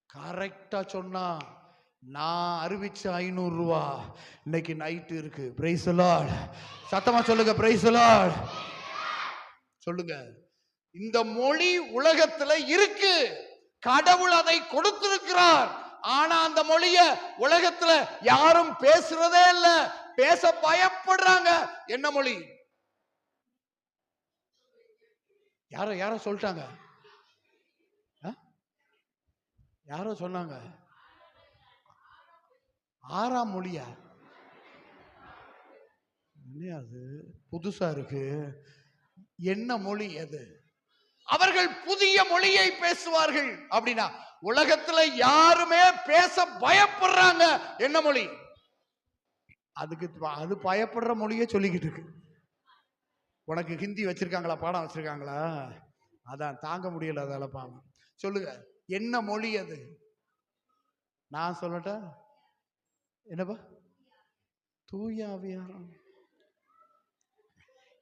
கரெக்டா சொன்னா நான் அறிவிச்ச 500 ரூபா இன்னைக்கு நைட்டு இருக்கு. Price the Lord. சத்தமா சொல்லுங்க. Price the Lord. சொல்லுங்க. இந்த மொழி உலகத்துல இருக்கு. கடவுள் அதை கொடுத்திருக்கிறார். ஆனா அந்த மொழிய உலகத்துல யாரும் பேசுறதே இல்ல, பேச பயப்படுறாங்க. என்ன மொழி? யாரோ சொல்லிட்டாங்க, யாரோ சொன்னாங்க. 6ஆம் மொழியா? அது புதுசா இருக்கு. என்ன மொழி அது? அவர்கள் புதிய மொழியை பேசுவார்கள். அப்படின்னா உலகத்துல யாருமே பேச பயப்படுறாங்க. என்ன மொழி? அதுக்கு அது பயப்படுற மொழியே சொல்லிக்கிட்டு இருக்கு. உனக்கு ஹிந்தி வச்சிருக்காங்களா, பாடம் வச்சிருக்காங்களா? அதான் தாங்க முடியல அதால பாவம். சொல்லுங்க. என்ன மொழி அது? நான் சொல்லட்டா? என்னப்பா? தூயாவியாரம்.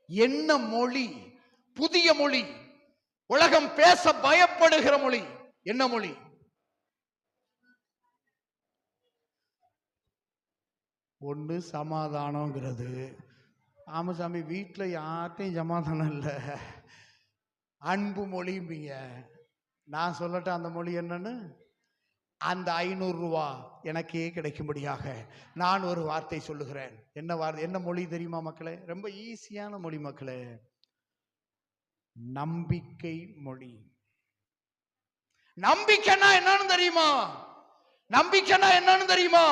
என்ன மொழி? புதிய மொழி, உலகம் பேச பயப்படுகிற மொழி. என்ன மொழி? ஒண்ணு சமாதானம்ங்கிறது. ஆமசாமி வீட்டுல யார்ட்டையும் சமாதானம் இல்லை, அன்பு மொழிம்பீங்க. நான் சொல்லட்டா அந்த மொழி என்னன்னு? அந்த 500 ரூபா எனக்கே கிடைக்கும்படியாக நான் ஒரு வார்த்தை சொல்லுகிறேன். என்ன வார்த்தை? என்ன மொழி தெரியுமா மக்களே? ரொம்ப ஈஸியான மொழி மக்களே. நம்பிக்கை மொழி. நம்பிக்கைன்னா என்னன்னு தெரியுமா? நம்பிக்கைன்னா என்னன்னு தெரியுமா?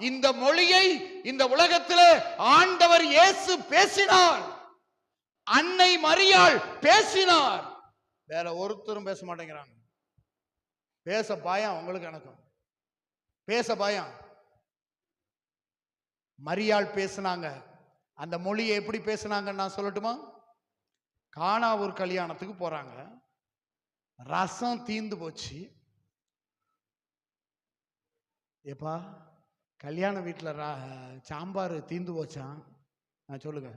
இந்த மொழியை இந்த உலகத்தில் ஆண்டவர் இயேசு பேசினார், அன்னை மரியாள் பேசினார். வேற ஒருத்தரும் பேச மாட்டேங்கிறாங்க. பேச பயம் உங்களுக்கு எனக்கும். பேச பயம். மரியாள் பேசினாங்க. அந்த மொழியை எப்படி பேசினாங்கன்னு நான் சொல்லட்டுமா? கானா ஒரு கல்யாணத்துக்கு போறாங்க. ரசம் தீந்து போச்சு. ஏப்பா கல்யாண வீட்டில் சாம்பார் தீந்து போச்சான். நான் சொல்லுங்க.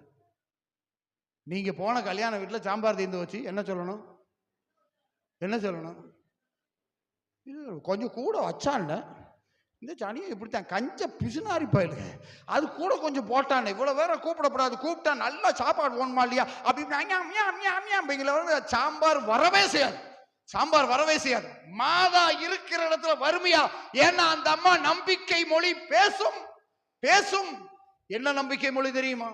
நீங்க போன கல்யாண வீட்டில் சாம்பார் தீந்து போச்சு, என்ன சொல்லணும்? என்ன சொல்லணும்? கொஞ்சம் கூட வச்சான்ல இந்த சனியை இப்படித்தான் கஞ்ச பிசுனாரி போயிடுங்க. அது கூட கொஞ்சம் போட்டானே, இவ்வளவு வேற கூப்பிடப்படாது, கூப்பிட்டா நல்லா சாப்பாடு போகணுமா இல்லையா அப்படின்னு சாம்பார் வரவே செய்யாது. சாம்பார் வரவே செய்யாது. மாதா இருக்கிற இடத்துல வறுமையா? ஏன்னா அந்த அம்மா நம்பிக்கை மொழி பேசும். பேசும். என்ன நம்பிக்கை மொழி தெரியுமா?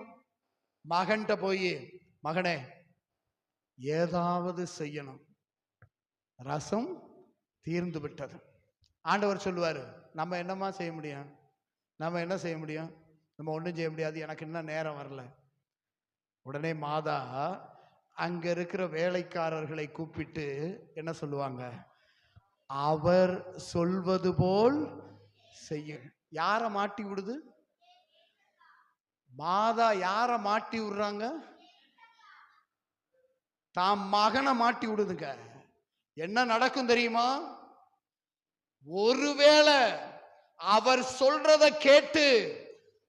மகன்கிட்ட போய், மகனே ஏதாவது செய்யணும், ரசம் தீர்ந்து விட்டது. ஆண்டவர் சொல்லுவாரு, நம்ம என்னமா செய்ய முடியும்? நம்ம என்ன செய்ய முடியும்? நம்ம ஒன்றும் செய்ய முடியாது, எனக்கு இன்னும் நேரம் வரல. உடனே மாதா அங்க இருக்கிற வேலைக்காரர்களை கூப்பிட்டு என்ன சொல்லுவாங்க? அவர் சொல்வது போல் செய்ய. யார மாட்டி விடுது? மாதா யார மாட்டி விடுறாங்க? தாம் மகனை மாட்டி விடுதுங்க. என்ன நடக்கும் தெரியுமா? ஒருவேளை அவர் சொல்றத கேட்டு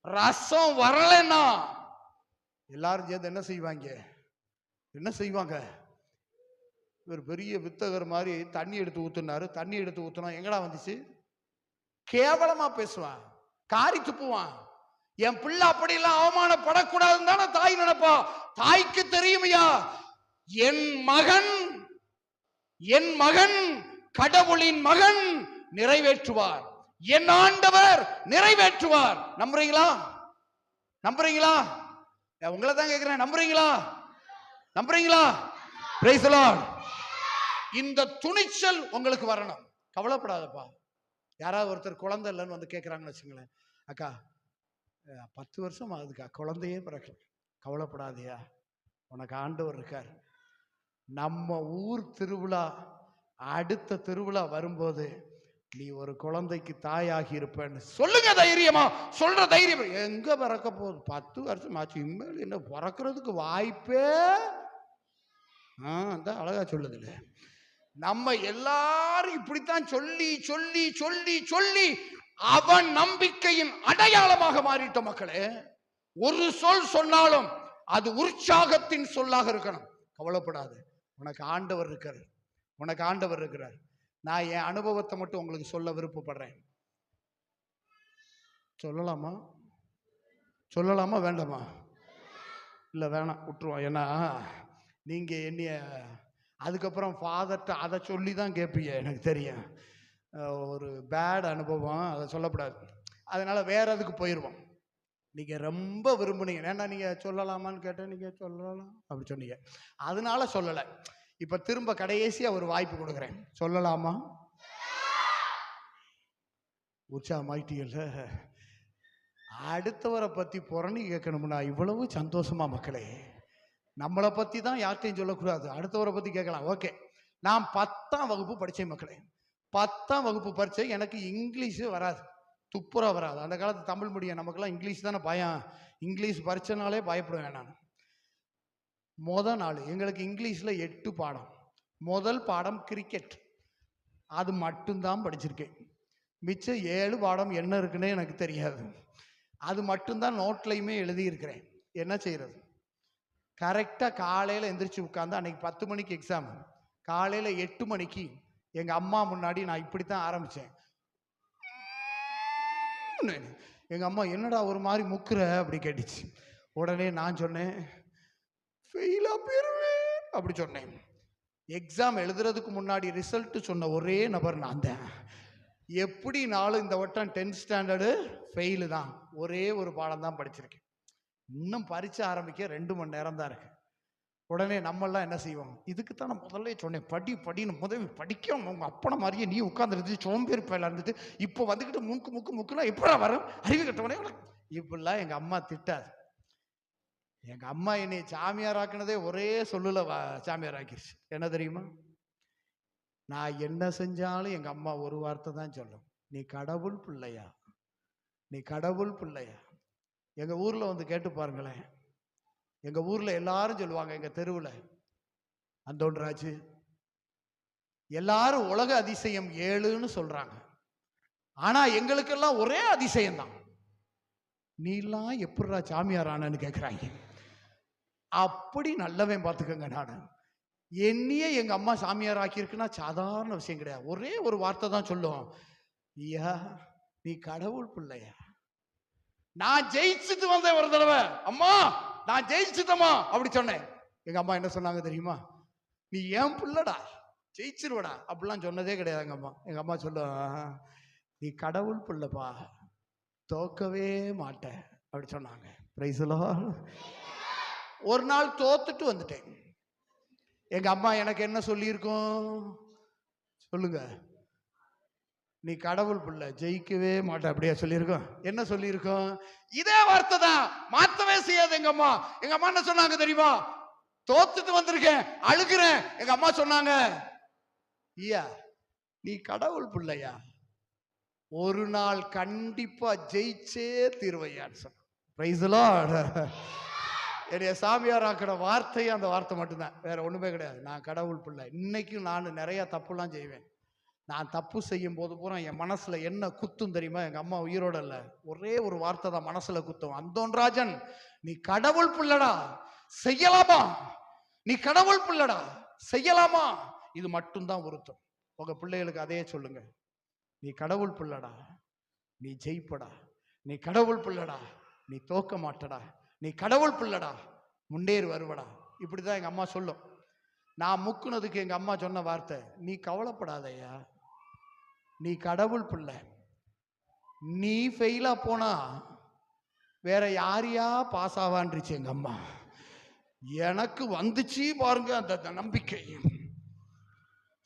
ரசம் வரலன்னா எல்லாரும் சேர்ந்து என்ன செய்வாங்க? என்ன செய்வாங்க? இவர் பெரிய வித்தகர் மாதிரி தண்ணி எடுத்து ஊத்துனாரு. தண்ணி எடுத்து ஊத்துனா எங்கடா வந்துச்சு? கேவலமா பேசுவான், காரி துப்புவான். என் பிள்ளை அப்படியெல்லாம் அவமானப்படக்கூடாதுன்னு தானே தாய் நினைப்பா. தாய்க்கு தெரியுமையா, என் மகன் கடவுளின் மகன் நிறைவேற்றுவார், என் ஆண்டவர் நிறைவேற்றுவார். நம்புறீங்களா? நம்புறீங்களா? உங்களை தான் கேட்கிறேன், நம்புறீங்களா? நம்புறீங்களா? Price the Lord. இந்த துணிச்சல் உங்களுக்கு வரணும். கவலைப்படாதப்பா. யாராவது ஒருத்தர் குழந்தை இல்லைன்னு வந்து கேட்குறாங்கன்னு வச்சுங்களேன், அக்கா 10 வருஷம் ஆகுதுக்கா, குழந்தையே பிறக்கல. கவலைப்படாதியா, உனக்கு ஆண்டவர் இருக்கார். நம்ம ஊர் திருவிழா, அடுத்த திருவிழா வரும்போது நீ ஒரு குழந்தைக்கு தாயாகி இருப்பேன்னு சொல்லுங்க. தைரியமா சொல்ற தைரியம் எங்க பிறக்க போகுது? 10 வருஷம் ஆச்சு, இனிமேல் என்ன பிறக்கிறதுக்கு வாய்ப்பே? அந்த அழகா சொல்லுதுல்ல. நம்ம எல்லாரும் இப்படித்தான் சொல்லி சொல்லி சொல்லி சொல்லி அவன் நம்பிக்கையின் அடையாளமாக மாறிட்ட மக்களே. ஒரு சொல் சொன்னாலும் அது உற்சாகத்தின் சொல்லாக இருக்கணும். கவலைப்படாது, உனக்கு ஆண்டவர் இருக்கிறார், உனக்கு ஆண்டவர் இருக்கிறார். நான் என் அனுபவத்தை மட்டும் உங்களுக்கு சொல்ல விருப்பப்படுறேன். சொல்லலாமா? சொல்லலாமா வேண்டாமா? இல்லை வேணாம், விட்டுருவோம். ஏன்னா நீங்க என்னைய அதுக்கப்புறம் ஃபாதர்கிட்ட அதை சொல்லி தான் கேட்பீங்க, எனக்கு தெரியும். ஒரு பேட் அனுபவம், அதை சொல்லக்கூடாது. அதனால வேற எதுக்கு போயிடுவோம். நீங்க ரொம்ப விரும்புனீங்க, ஏன்னா நீங்க சொல்லலாமான்னு கேட்டேன், நீங்க சொல்லலாம் அப்படி சொன்னீங்க, அதனால சொல்லலை. இப்ப திரும்ப கடைசியா ஒரு வாய்ப்பு கொடுக்குறேன். சொல்லலாமா? உற்சாகமாயிட்டீங்கல்ல. அடுத்தவரை பத்தி புறணி கேட்கணும்னா இவ்வளவு சந்தோஷமா மக்களே? நம்மளை பத்தி தான் யார்ட்டையும் சொல்லக்கூடாது, அடுத்தவரை பத்தி கேட்கலாம். ஓகே, நான் 10ஆம் வகுப்பு படித்தேன் மக்களே. 10ஆம் வகுப்பு படித்தேன். எனக்கு இங்கிலீஷு வராது, துப்புரா வராது. அந்த காலத்து தமிழ் மீடியம், நமக்கெல்லாம் இங்கிலீஷ் தானே பயம். இங்கிலீஷ் பரிச்சனாலே பயப்படுவேன் நான். முதல் நாள் எங்களுக்கு இங்கிலீஷில் 8 பாடம். முதல் பாடம் கிரிக்கெட், அது மட்டும்தான் படிச்சிருக்கேன். மிச்சம் 7 பாடம் என்ன இருக்குன்னு எனக்கு தெரியாது. அது மட்டும்தான் நோட்லையுமே எழுதியிருக்கிறேன். என்ன செய்யறது? கரெக்டாக காலையில் எந்திரிச்சு உட்காந்து, அன்னைக்கு 10 மணிக்கு எக்ஸாம். காலையில் 8 மணிக்கு எங்கள் அம்மா முன்னாடி நான் இப்படித்தான் ஆரம்பித்தேன். எங்கள் அம்மா என்னடா ஒரு மாதிரி முக்குற அப்படி கேட்டுச்சு. உடனே நான் சொன்னேன், ஃபெயிலா போயிருவேன் அப்படி சொன்னேன். எக்ஸாம் எழுதுறதுக்கு முன்னாடி ரிசல்ட் சொன்ன ஒரே நபர் நான் தான். எப்படினாலும் இந்த வட்டம் 10th ஸ்டாண்டர்டு ஃபெயிலு தான். ஒரே ஒரு பாடம் தான் படிச்சிருக்கேன். இன்னும் பரீட்சை ஆரம்பிக்க 2 மணி நேரம் தான் இருக்கு. உடனே நம்மெல்லாம் என்ன செய்வோம்? இதுக்கு தான் நான் முதல்ல சொன்னேன், படின்னு. முதல் படிக்க உங்க அப்பனை மாதிரியே நீ உட்காந்துருந்து சோம்பேறி பயில இருந்துட்டு இப்போ வந்துக்கிட்டு முக்குனா எப்படா வரும், அறிவு கட்டவனே இப்படிலாம் எங்க அம்மா திட்டாது. எங்க அம்மா என்னை சாமியார் ஆக்குனதே ஒரே சொல்லுல சாமியார் ஆக்கிருச்சு. என்ன தெரியுமா? நான் என்ன செஞ்சாலும் எங்க அம்மா ஒரு வார்த்தை தான் சொல்லும், நீ கடவுள் பிள்ளையா, நீ கடவுள் பிள்ளையா. எங்க ஊர்ல வந்து கேட்டு பாருங்களேன். எங்க ஊர்ல எல்லாரும் சொல்லுவாங்க, எங்க தெருவில் அந்தோன்ராஜு எல்லாரும் உலக அதிசயம் 7ன்னு சொல்றாங்க. ஆனா எங்களுக்கெல்லாம் ஒரே அதிசயம் தான், நீலாம் எப்படிடா சாமியார் ஆனன்னு கேட்கிறாங்க. அப்படி நல்லவன் பார்த்துக்கங்க. நான் என்னையே எங்க அம்மா சாமியார் ஆக்கியிருக்குன்னா சாதாரண விஷயம் கிடையாது. ஒரே ஒரு வார்த்தை தான் சொல்லும், ஐயா நீ கடவுள் பிள்ளையா. நான் ஜெயிச்சுட்டு வந்தேன் ஒரு தடவை, அம்மா நான் ஜெயிச்சுட்டமா அப்படி சொன்னேன். எங்க அம்மா என்ன சொன்னாங்க தெரியுமா? நீ ஏன் பிள்ளடா, ஜெயிச்சிருவடா அப்படிலாம் சொன்னதே கிடையாது எங்க அம்மா. எங்க அம்மா சொல்ல, நீ கடவுள் பிள்ளைப்பா, தோக்கவே மாட்ட அப்படி சொன்னாங்க. Price the Lord. ஒரு நாள் தோத்துட்டு வந்துட்டேன். எங்க அம்மா எனக்கு என்ன சொல்லியிருக்கோம் சொல்லுங்க? நீ கடவுள் பிள்ளை, ஜெயிக்கவே மாட்ட, அப்படியே சொல்லியிருக்கோம். என்ன சொல்லியிருக்கோம்? இதே வார்த்தை தான், மாத்தவே செய்யாது. எங்க அம்மா என்ன சொன்னாங்க தெரியுமா? தோத்துட்டு வந்திருக்கேன், அழுகிறேன். எங்க அம்மா சொன்னாங்க, ஐயா நீ கடவுள் பிள்ளையா, ஒரு நாள் கண்டிப்பா ஜெயிச்சே தீர்வையான்னு சொன்ன. Price the Lord. என்னைய சாமியார் ஆக்கிற வார்த்தையே அந்த வார்த்தை மட்டும்தான், வேற ஒண்ணுமே கிடையாது. நான் கடவுள் பிள்ளை. இன்னைக்கும் நான் நிறைய தப்புலாம் செய்வேன். நான் தப்பு செய்யும் போது பூரா என் மனசுல என்ன குத்தும் தெரியுமா? எங்க அம்மா உயிரோட இல்ல, ஒரே ஒரு வார்த்தை தான் மனசுல குத்தும். அந்தோன்ராஜன் நீ கடவுள் பிள்ளடா, செய்யலாமா? நீ கடவுள் பிள்ளடா, செய்யலாமா? இது மட்டும்தான் உறுத்தும். உங்க பிள்ளைகளுக்கு அதே சொல்லுங்க. நீ கடவுள் பிள்ளடா, நீ ஜெயிப்படா. நீ கடவுள் பிள்ளடா, நீ தோக்க மாட்டடா. நீ கடவுள் பிள்ளடா, முன்னேறி வருவடா. இப்படிதான் எங்க அம்மா சொல்லும். நான் முக்குனதுக்கு எங்க அம்மா சொன்ன வார்த்தை, நீ கவலைப்படாதயா, நீ கடவுள் பிள்ளை. நீ ஃபெயிலா போனா வேற யாரையா பாஸ் ஆவான்றிச்சு எங்க அம்மா. எனக்கு வந்துச்சு பாருங்க அந்த நம்பிக்கை.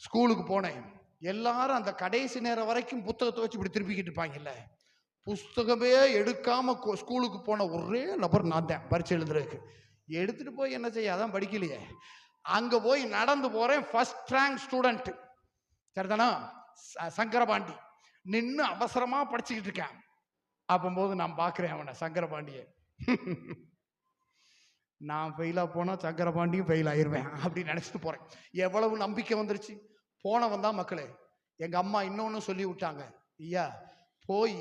ஸ்கூலுக்கு போனேன், எல்லாரும் அந்த கடைசி நேரம் வரைக்கும் புத்தகத்தை வச்சு இப்படி திருப்பிக்கிட்டு இருப்பாங்கல்ல, புஸ்தகமே எடுக்காம ஸ்கூலுக்கு போன ஒரே நபர் நான் தான். பரீட்சை எழுதுறதுக்கு எடுத்துட்டு போய் என்ன செய்ய, அதான் படிக்கலையே. அங்க போய் நடந்து போறேன், ஃபர்ஸ்ட் ரேங்க் ஸ்டூடெண்ட், சரிதானா, சங்கரபாண்டி நின்று அவசரமா படிச்சுக்கிட்டு இருக்கேன். அப்போது நான் பார்க்கிறேன் அவனை, சங்கரபாண்டிய. நான் ஃபெயிலா போனா சங்கரபாண்டியும் ஃபெயில் ஆயிருவேன் அப்படின்னு நினைச்சிட்டு போறேன். எவ்வளவு நம்பிக்கை வந்துருச்சு. போனவன் தான் மக்களே. எங்க அம்மா இன்னொன்னு சொல்லி விட்டாங்க, ஐயா போய்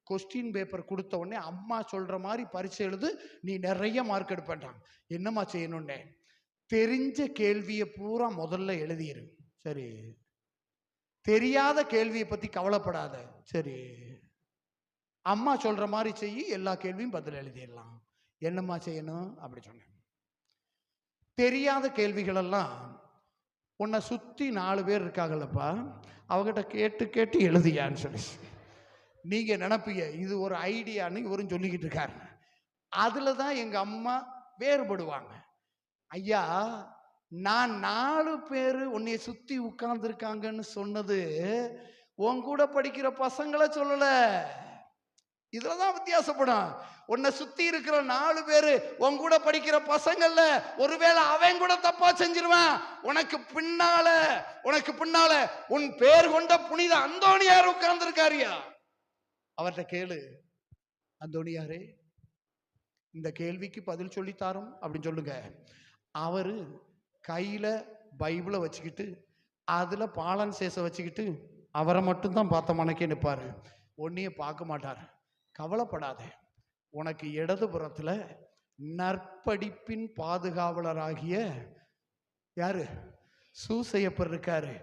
கொஸ்டின் பேப்பர் கொடுத்த உடனே அம்மா சொல்ற மாதிரி பரீட்சை எழுது, நீ நிறைய மார்க் எடுப்பேன்டாங்க. என்னம்மா செய்யணும்னே, தெரிஞ்ச கேள்வியை பூரா முதல்ல எழுதிரு. சரி. தெரியாத கேள்வியை பத்தி கவலைப்படாத. சரி. அம்மா சொல்ற மாதிரி செய்யி, எல்லா கேள்வியும் பதில் எழுதிடலாம். என்னம்மா செய்யணும் அப்படி சொன்னேன். தெரியாத கேள்விகள் எல்லாம் உன்னை சுத்தி 4 பேர் இருக்காங்கல்லப்பா, அவகிட்ட கேட்டு கேட்டு எழுதியான்னு சொல்லி நீங்க நினைப்பீங்க இது ஒரு ஐடியான்னு இவரும் சொல்லிக்கிட்டு இருக்காரு. அதுலதான் எங்க அம்மா வேறுபடுவாங்க. ஐயா நான் 4 பேரு உன்னை சுத்தி உட்கார்ந்து இருக்காங்கன்னு சொன்னது உன் கூட படிக்கிற பசங்களை சொல்லல. இதுலதான் வித்தியாசப்படும். உன்னை சுத்தி இருக்கிற 4 பேரு உன் கூட படிக்கிற பசங்கள்ல ஒருவேளை அவன் கூட தப்பா செஞ்சிருவான். உனக்கு பின்னால உன் பேர் கொண்ட புனித அந்தோணியார் உட்கார்ந்து இருக்காரியா, அவர்கிட்ட கேளு, அந்தோணியாரே இந்த கேள்விக்கு பதில் சொல்லித்தாரும் அப்படின்னு சொல்லுங்க. அவரு கையில பைபிளை வச்சுக்கிட்டு அதுல பாலன் சேச வச்சுக்கிட்டு அவரை மட்டும்தான் பார்த்த மனக்கே நிற்பாரு, ஒன்னையே பார்க்க மாட்டார். கவலைப்படாத, உனக்கு இடதுபுறத்துல நற்படிப்பின் பாதுகாவலராகிய யாரு, சூசையப்பர் இருக்காரு,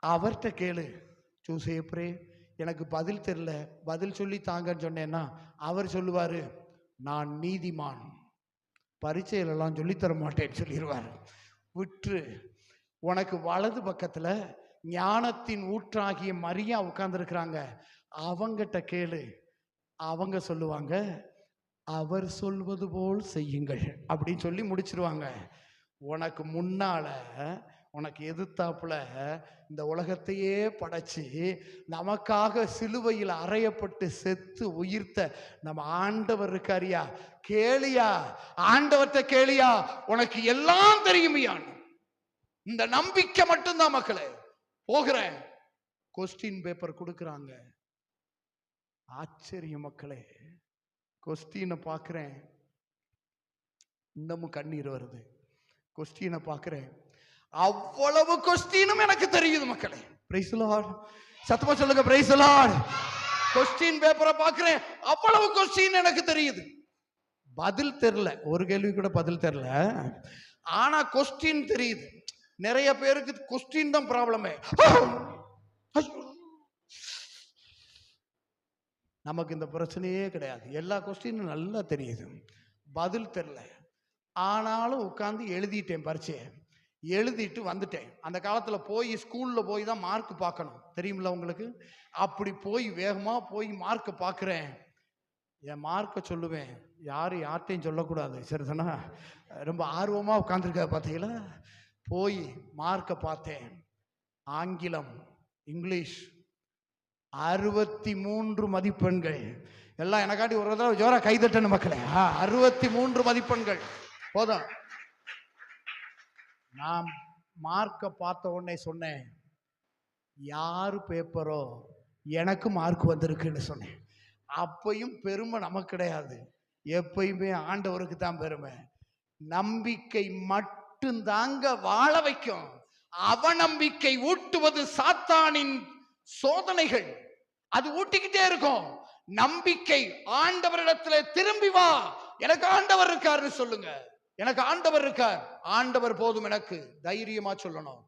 அவர்கிட்ட கேளு. சூசையப்பரே எனக்கு பதில் தெரியல, பதில் சொல்லி தாங்கன்னு சொன்னேன்னா அவர் சொல்லுவாரு, நான் நீதிமான், பரீட்சையிலெல்லாம் சொல்லித்தர மாட்டேன்னு சொல்லிடுவார். விற்று உனக்கு வலது பக்கத்துல ஞானத்தின் ஊற்றாகிய மரியா உட்கார்ந்துருக்கிறாங்க, அவங்கிட்ட கேளு, அவங்க சொல்லுவாங்க, அவர் சொல்வது போல் செய்யுங்கள் அப்படின்னு சொல்லி முடிச்சிருவாங்க. உனக்கு முன்னால உனக்கு எதிர்த்தாப்புல இந்த உலகத்தையே படைச்சு நமக்காக சிலுவையில் அறையப்பட்டு செத்து உயிர்த்த நம்ம ஆண்டவர் இருக்காரியா, கேளியா, ஆண்டவர்கிட்ட கேளியா, உனக்கு எல்லாம் தெரியுமையான். இந்த நம்பிக்கை மட்டும்தான் மக்களே. போகிறேன், கொஸ்டின் பேப்பர் கொடுக்குறாங்க. ஆச்சரியம் மக்களே, கொஸ்டினை பார்க்கிறேன், இன்னமும் கண்ணீர் வருது. கொஸ்டினை பார்க்கிறேன், அவ்வளவு கொஸ்டினும் எனக்கு தெரியுது மக்களே. Price the Lord. சத்தமா சொல்லுங்க பிரைஸ் தி லார்ட். கொஸ்டின் பேப்பரை பார்க்கிறேன், அவ்வளவு கொஸ்டின் எனக்கு தெரியுது. பதில் தெரியல, ஒரு கேள்வி கூட பதில் தெரியல, ஆனா கொஸ்டின் தெரியுது. நிறைய பேருக்கு கொஸ்டின் தான் ப்ராப்ளமே. நமக்கு இந்த பிரச்சனையே கிடையாது, எல்லா கொஸ்டினும் நல்லா தெரியுது, பதில் தெரியல. ஆனாலும் உட்கார்ந்து எழுதிட்டேன், பரீட்சையை எழுதிட்டு வந்துட்டேன். அந்த காலத்துல போய் ஸ்கூல்ல போய் தான் மார்க் பார்க்கணும், தெரியுமில்ல உங்களுக்கு. அப்படி போய் வேகமா போய் மார்க் பார்க்கிறேன். என் மார்க்கை சொல்லுவேன், யாரும் யார்ட்டையும் சொல்லக்கூடாது, சரிதானா? ரொம்ப ஆர்வமாக உட்காந்துருக்க பார்த்தீங்களா? போய் மார்க்கை பார்த்தேன். ஆங்கிலம், இங்கிலீஷ் 63 மதிப்பெண்கள். எல்லாம் எனக்காட்டி ஒரு தடவை ஜோரா கைதட்டணும் மக்களே. 63 மதிப்பெண்கள் போதும். நான் மார்க்கை பார்த்த உடனே சொன்னேன், யாரு பேப்பரோ எனக்கு மார்க் வந்திருக்குன்னு சொன்னேன். அப்பையும் பெருமை நமக்கு கிடையாது, எப்பயுமே ஆண்டவருக்கு தான் பெருமை. நம்பிக்கை மட்டும்தாங்க வாழ வைக்கும். அவநம்பிக்கை ஊட்டுவது சாத்தானின் சோதனைகள். அது ஊட்டிக்கிட்டே இருக்கும். நம்பிக்கை, ஆண்டவரிடத்துல திரும்பி வா, எனக்கு ஆண்டவர் இருக்காருன்னு சொல்லுங்க. எனக்கு ஆண்டவர் இருக்கார், ஆண்டவர் போதும் எனக்கு. தைரியமா சொல்லணும்.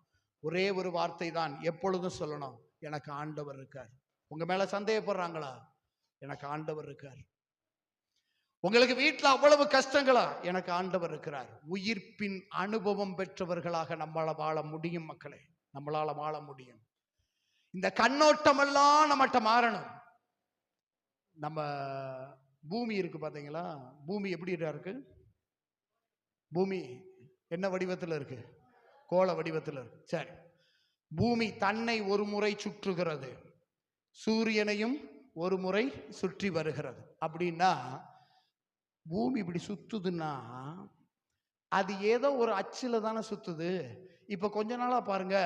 ஒரே ஒரு வார்த்தை தான் எப்பொழுதும் சொல்லணும், எனக்கு ஆண்டவர் இருக்கார். உங்க மேல சந்தேகப்படுறாங்களா? எனக்கு ஆண்டவர் இருக்கார். உங்களுக்கு வீட்டுல அவ்வளவு கஷ்டங்களா? எனக்கு ஆண்டவர் இருக்கிறார். உயிர்ப்பின் அனுபவம் பெற்றவர்களாக நம்மளால வாழ முடியும் மக்களே, நம்மளால வாழ முடியும். இந்த கண்ணோட்டம் எல்லாம் நம்மகிட்ட மாறணும். நம்ம பூமி இருக்கு பாத்தீங்களா? பூமி எப்படி இருக்கு? பூமி என்ன வடிவத்தில் இருக்கு? கோள வடிவத்தில் இருக்கு. சரி, பூமி தன்னை ஒரு முறை சுற்றுகிறது, சூரியனையும் ஒரு முறை சுற்றி வருகிறது. அப்படின்னா பூமி இப்படி சுத்துதுன்னா அது ஏதோ ஒரு அச்சுல தானே சுத்துது. இப்ப கொஞ்ச நாளா பாருங்க,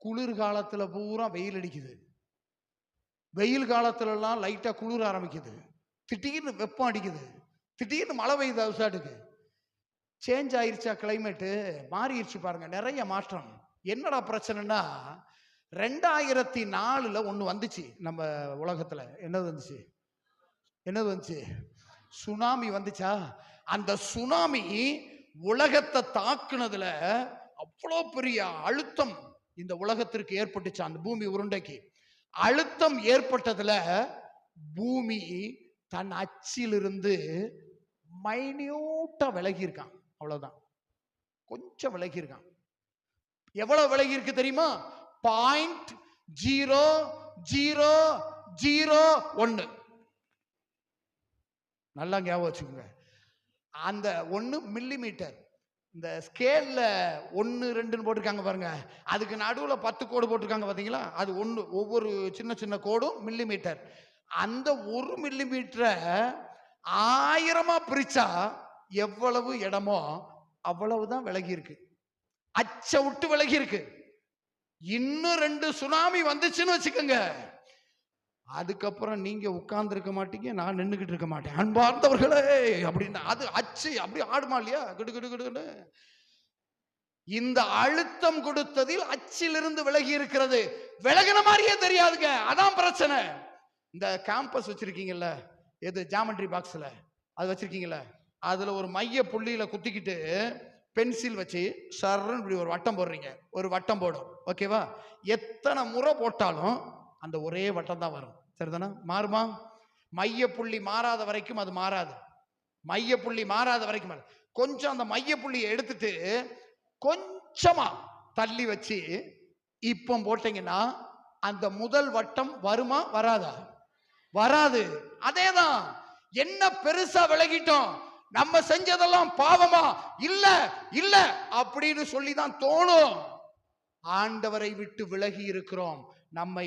குளிர்காலத்துல பூரா வெயில் அடிக்குது, வெயில் காலத்துல எல்லாம் லைட்டா குளிர ஆரம்பிக்குது, திடீர்னு வெப்பம் அடிக்குது, திடீர்னு மழை பெய்யுது. அவசாட்டுக்கு சேஞ்ச் ஆயிருச்சா? கிளைமேட்டு மாறிடுச்சு பாருங்க, நிறைய மாற்றம். என்னடா பிரச்சனைனா, 2004 ஒண்ணு வந்துச்சு நம்ம உலகத்துல. என்னது வந்துச்சு? என்னது வந்துச்சு? சுனாமி வந்துச்சா? அந்த சுனாமி உலகத்தை தாக்குனதுல அவ்வளோ பெரிய அழுத்தம் இந்த உலகத்திற்கு ஏற்பட்டுச்சு. அந்த பூமி உருண்டைக்கு அழுத்தம் ஏற்பட்டதுல பூமி தன் அச்சிலிருந்து மைன்யூட்டா விலகி இருக்கான். அவ்வளவுதான், கொஞ்சம் விலகி இருக்கான். எவ்வளவு விலகி இருக்கு தெரியுமா? 0.0001. நல்லா ஞாபகம் வச்சுக்கோங்க. அந்த 1 மில்லிமீட்டர். இந்த ஸ்கேல்ல 1, 2 போட்டிருக்காங்க பாருங்க, அதுக்கு நடுவுல 10 கோடு போட்டிருக்காங்க பாத்தீங்களா? அது ஒண்ணு, ஒவ்வொரு சின்ன சின்ன கோடும் மில்லிமீட்டர். அந்த 1 மில்லிமீட்டரை 1000 பிரிச்சா எவ்வளவு இடமோ அவ்வளவுதான் விலகி இருக்கு. அச்ச விட்டு விலகி இருக்கு. இன்னும் 2 சுனாமி வந்துச்சுன்னு வச்சுக்கோங்க, அதுக்கப்புறம் நீங்க உட்கார்ந்து இருக்க மாட்டீங்க, நான் நின்றுகிட்டு இருக்க மாட்டேன். அன்பார்ந்தவர்களே அப்படின்னு அது அச்சு அப்படி ஆடுமா இல்லையா? கிடு கிடு கிடுன்னு. இந்த அழுத்தம் கொடுத்ததில் அச்சிலிருந்து விலகி இருக்கிறது. விலகின மாதிரியே தெரியாதுங்க, அதான் பிரச்சனை. இந்த கேம்பஸ் வச்சிருக்கீங்கல்ல, எது ஜாமெட்ரி பாக்ஸ்ல அது வச்சிருக்கீங்கல்ல, அதுல ஒரு மைய புள்ளியில குத்திக்கிட்டு பென்சில் வச்சு சர்ன்னு இப்படி ஒரு வட்டம் போடுறீங்க. ஒரு வட்டம் போடும், ஓகேவா? எத்தனை முறை போட்டாலும் அந்த ஒரே வட்டம் தான் வரும், சரிதானா? மாறுமா? மைய புள்ளி மாறாத வரைக்கும் அது மாறாது. மைய புள்ளி மாறாத வரைக்கும் மாறாது. கொஞ்சம் அந்த மைய புள்ளியை எடுத்துட்டு கொஞ்சமா தள்ளி வச்சு இப்போ போட்டீங்கன்னா அந்த முதல் வட்டம் வருமா? வராதா? வராது. அதேதான். என்ன பெருசா விலகிட்டோம், நம்ம செஞ்சதெல்லாம் பாவமா? இல்ல இல்ல அப்படின்னு சொல்லிதான் தோணும். ஆண்டவரை விட்டு விலகி இருக்கிறோம். நம்மை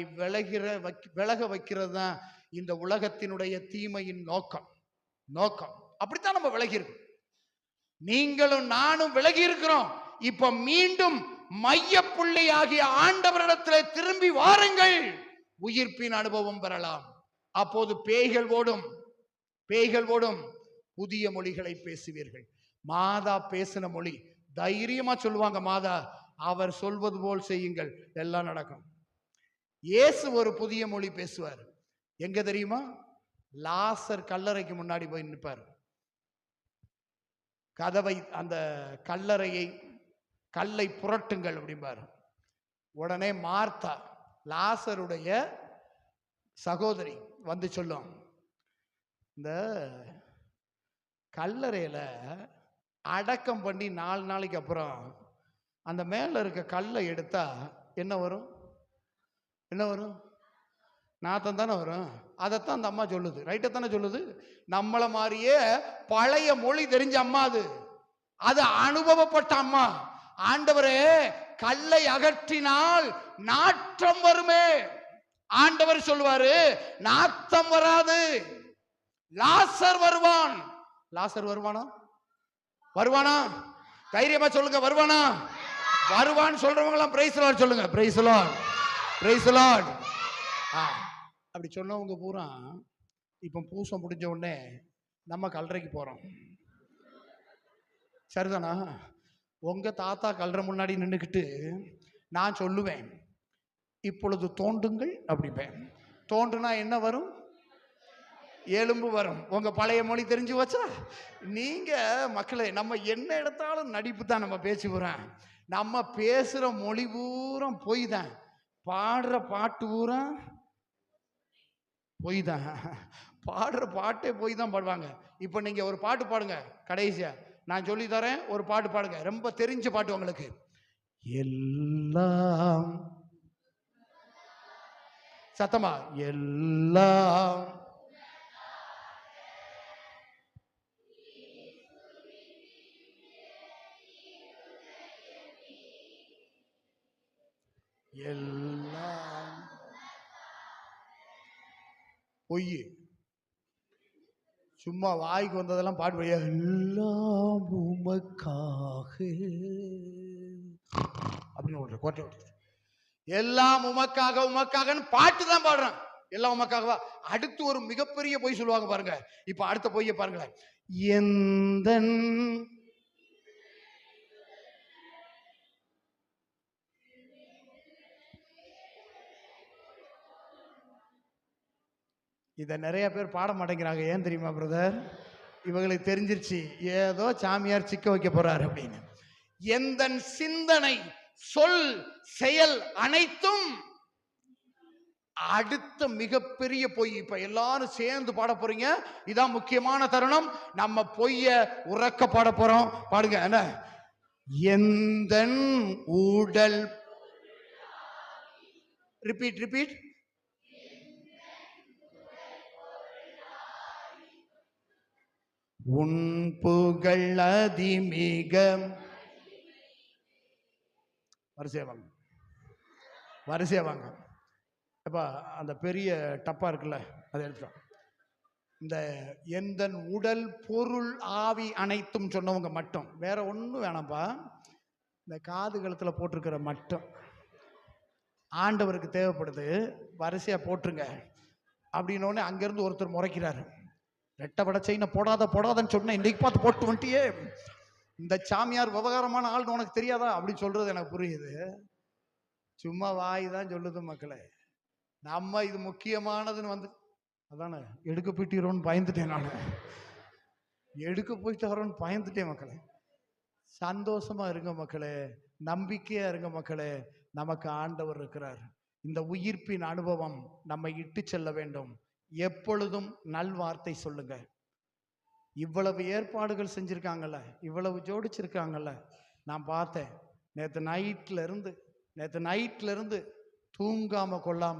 விலக வைக்கிறது தான் இந்த உலகத்தினுடைய தீமையின் நோக்கம். அப்படித்தான் நம்ம விலகி இருக்கோம். நீங்களும் நானும் விலகி இருக்கிறோம். இப்ப மீண்டும் மைய புள்ளியாகிய ஆண்டவரிடத்தில் திரும்பி வாருங்கள், உயிர்ப்பின் அனுபவம் பெறலாம். அப்போது பேய்கள் ஓடும், புதிய மொழிகளை பேசுவீர்கள். மாதா பேசின மொழி தைரியமா சொல்லுவாங்க. மாதா, அவர் சொல்வது போல் செய்யுங்கள், எல்லாம் நடக்கும். இயேசு ஒரு புதிய மொழி பேசுவார். எங்க தெரியுமா? லாசர் கல்லறைக்கு முன்னாடி போய் நிற்பார். கதவை, அந்த கல்லை புரட்டுங்கள் அப்படிம்பார். உடனே மார்த்தா, லாசருடைய சகோதரி, வந்து சொல்லும், இந்த கல்லறையில அடக்கம் பண்ணி 4 நாளைக்கு அப்புறம் அந்த மேல இருக்க கல்லை எடுத்தா என்ன வரும்? நாத்தம் தானே வரும். அதைத்தான் அந்த அம்மா சொல்லுது. ரைட்டை தானே சொல்லுது. நம்மளை மாதிரியே பழைய மொழி தெரிஞ்ச அம்மா அது. அது அனுபவப்பட்ட அம்மா. ஆண்டவரே, கல்லை அகற்றினால் நாற்றம் வருமே. ஆண்டவர் சொல்லுவாரு, நாத்தம் வராது, லாசர் வருவான். லாசர் வருவானா? வருவானா? தைரியமா சொல்லுங்க, வருவானா? வருவான்னு சொல்றவங்க எல்லாம் பிரைஸ் லார்ட் சொல்லுங்க. Praise lord, praise lord. அப்படி சொன்னவங்க பூரா இப்ப பூசம் முடிஞ்ச உடனே நம்ம கல்லறைக்கு போறோம். சரிதானா? உங்க தாத்தா கல்லறை முன்னாடி நின்றுக்கிட்டு நான் சொல்லுவேன், இப்பொழுது தோண்டுங்கள் அப்படிப்பேன். தோண்டுனா என்ன வரும்? எலும்பு வரும். உங்க பழைய மொழி தெரிஞ்சு வச்சா? நீங்க மக்களே, நம்ம என்ன எடுத்தாலும் நடிப்பு தான். நம்ம பேச்சு பூரா, நம்ம பேசுற மொழி பூரா பொய் தான். பாடுற பாட்டு பூரா பொய் தான். பாடுற பாட்டே பொய் தான் பாடுவாங்க. இப்ப நீங்க ஒரு பாட்டு பாடுங்க, கடைசியா நான் சொல்லி தரேன், ஒரு பாட்டு பாடுங்க, ரொம்ப தெரிஞ்ச பாட்டு உங்களுக்கு. எல்லாம் சத்தமா, எல்லாம் எல்லாம் பொய். சும்மா வாய்க்கு வந்ததெல்லாம் பாட்டு. எல்லாம் உமக்காக அப்படின்னு ஒரு கோட்டை விட்டு, எல்லாம் உமக்காக உமக்காகன்னு பாட்டு தான் பாடுறான். எல்லாம் உமக்காகவா? அடுத்து ஒரு மிகப்பெரிய பொய் சொல்லுவாங்க பாருங்க. இப்ப அடுத்த பொய்யை பாருங்களேன். எந்தன் இதை நிறைய பேர் பாட மாட்டேங்கிறாங்க. ஏன் தெரியுமா பிரதர்? இவங்களுக்கு தெரிஞ்சிருச்சு ஏதோ சாமியார் சிக்க வைக்க போறாரு அப்படின்னு. எந்த சிந்தனை, சொல், செயல் அனைத்தும். அடுத்த மிகப்பெரிய பொய் இப்ப எல்லாரும் சேர்ந்து பாட போறீங்க. இதான் முக்கியமான தருணம். நம்ம பொய்ய உறக்க பாட போறோம். பாடுங்க. என்ன? எந்த உடல், ரிப்பீட் ரிப்பீட், உன் புகழ் அதிமிக. வரிசையா வாங்க, வரிசையா வாங்க. அப்பா அந்த பெரிய டப்பா இருக்குல்ல, அதை எடுத்துட்டோம். இந்த எந்த உடல் பொருள் ஆவி அனைத்தும் சொன்னவங்க மட்டும், வேற ஒன்றும் வேணாம்ப்பா. இந்த காது கழுத்தில் போட்டிருக்கிற மட்டும் ஆண்டவருக்கு தேவைப்படுது. வரிசையா போட்டுருங்க அப்படின்னோடனே அங்கேருந்து ஒருத்தர் முறைக்கிறாரு. ரெட்டை வட செயினை போடாத போடாதன்னு சொன்னேன், இன்னைக்கு பார்த்து போட்டு வந்துட்டியே, இந்த சாமியார் விவகாரமான ஆள்னு உனக்கு தெரியாதா அப்படின்னு சொல்றது எனக்கு புரியுது. சும்மா வாய் தான் சொல்லுது மக்களே. நம்ம இது முக்கியமானதுன்னு வந்து அதானே எடுக்க போயிட்டீரோன்னு பயந்துட்டேன். நான் எடுக்க போயிட்டாரோன்னு பயந்துட்டேன் மக்களே. சந்தோஷமா இருங்க மக்களே, நம்பிக்கையா இருங்க மக்களே. நமக்கு ஆண்டவர் இருக்கிறார். இந்த உயிர்ப்பின் அனுபவம் நம்மை இட்டு செல்ல வேண்டும். எப்பொழுதும் நல்வார்த்தை சொல்லுங்க. இவ்வளவு ஏற்பாடுகள் செஞ்சிருக்காங்கல்ல, இவ்வளவு ஜோடிச்சிருக்காங்கல்ல. நான் பார்த்தேன் நேற்று நைட்ல இருந்து தூங்காம கொள்ளாம.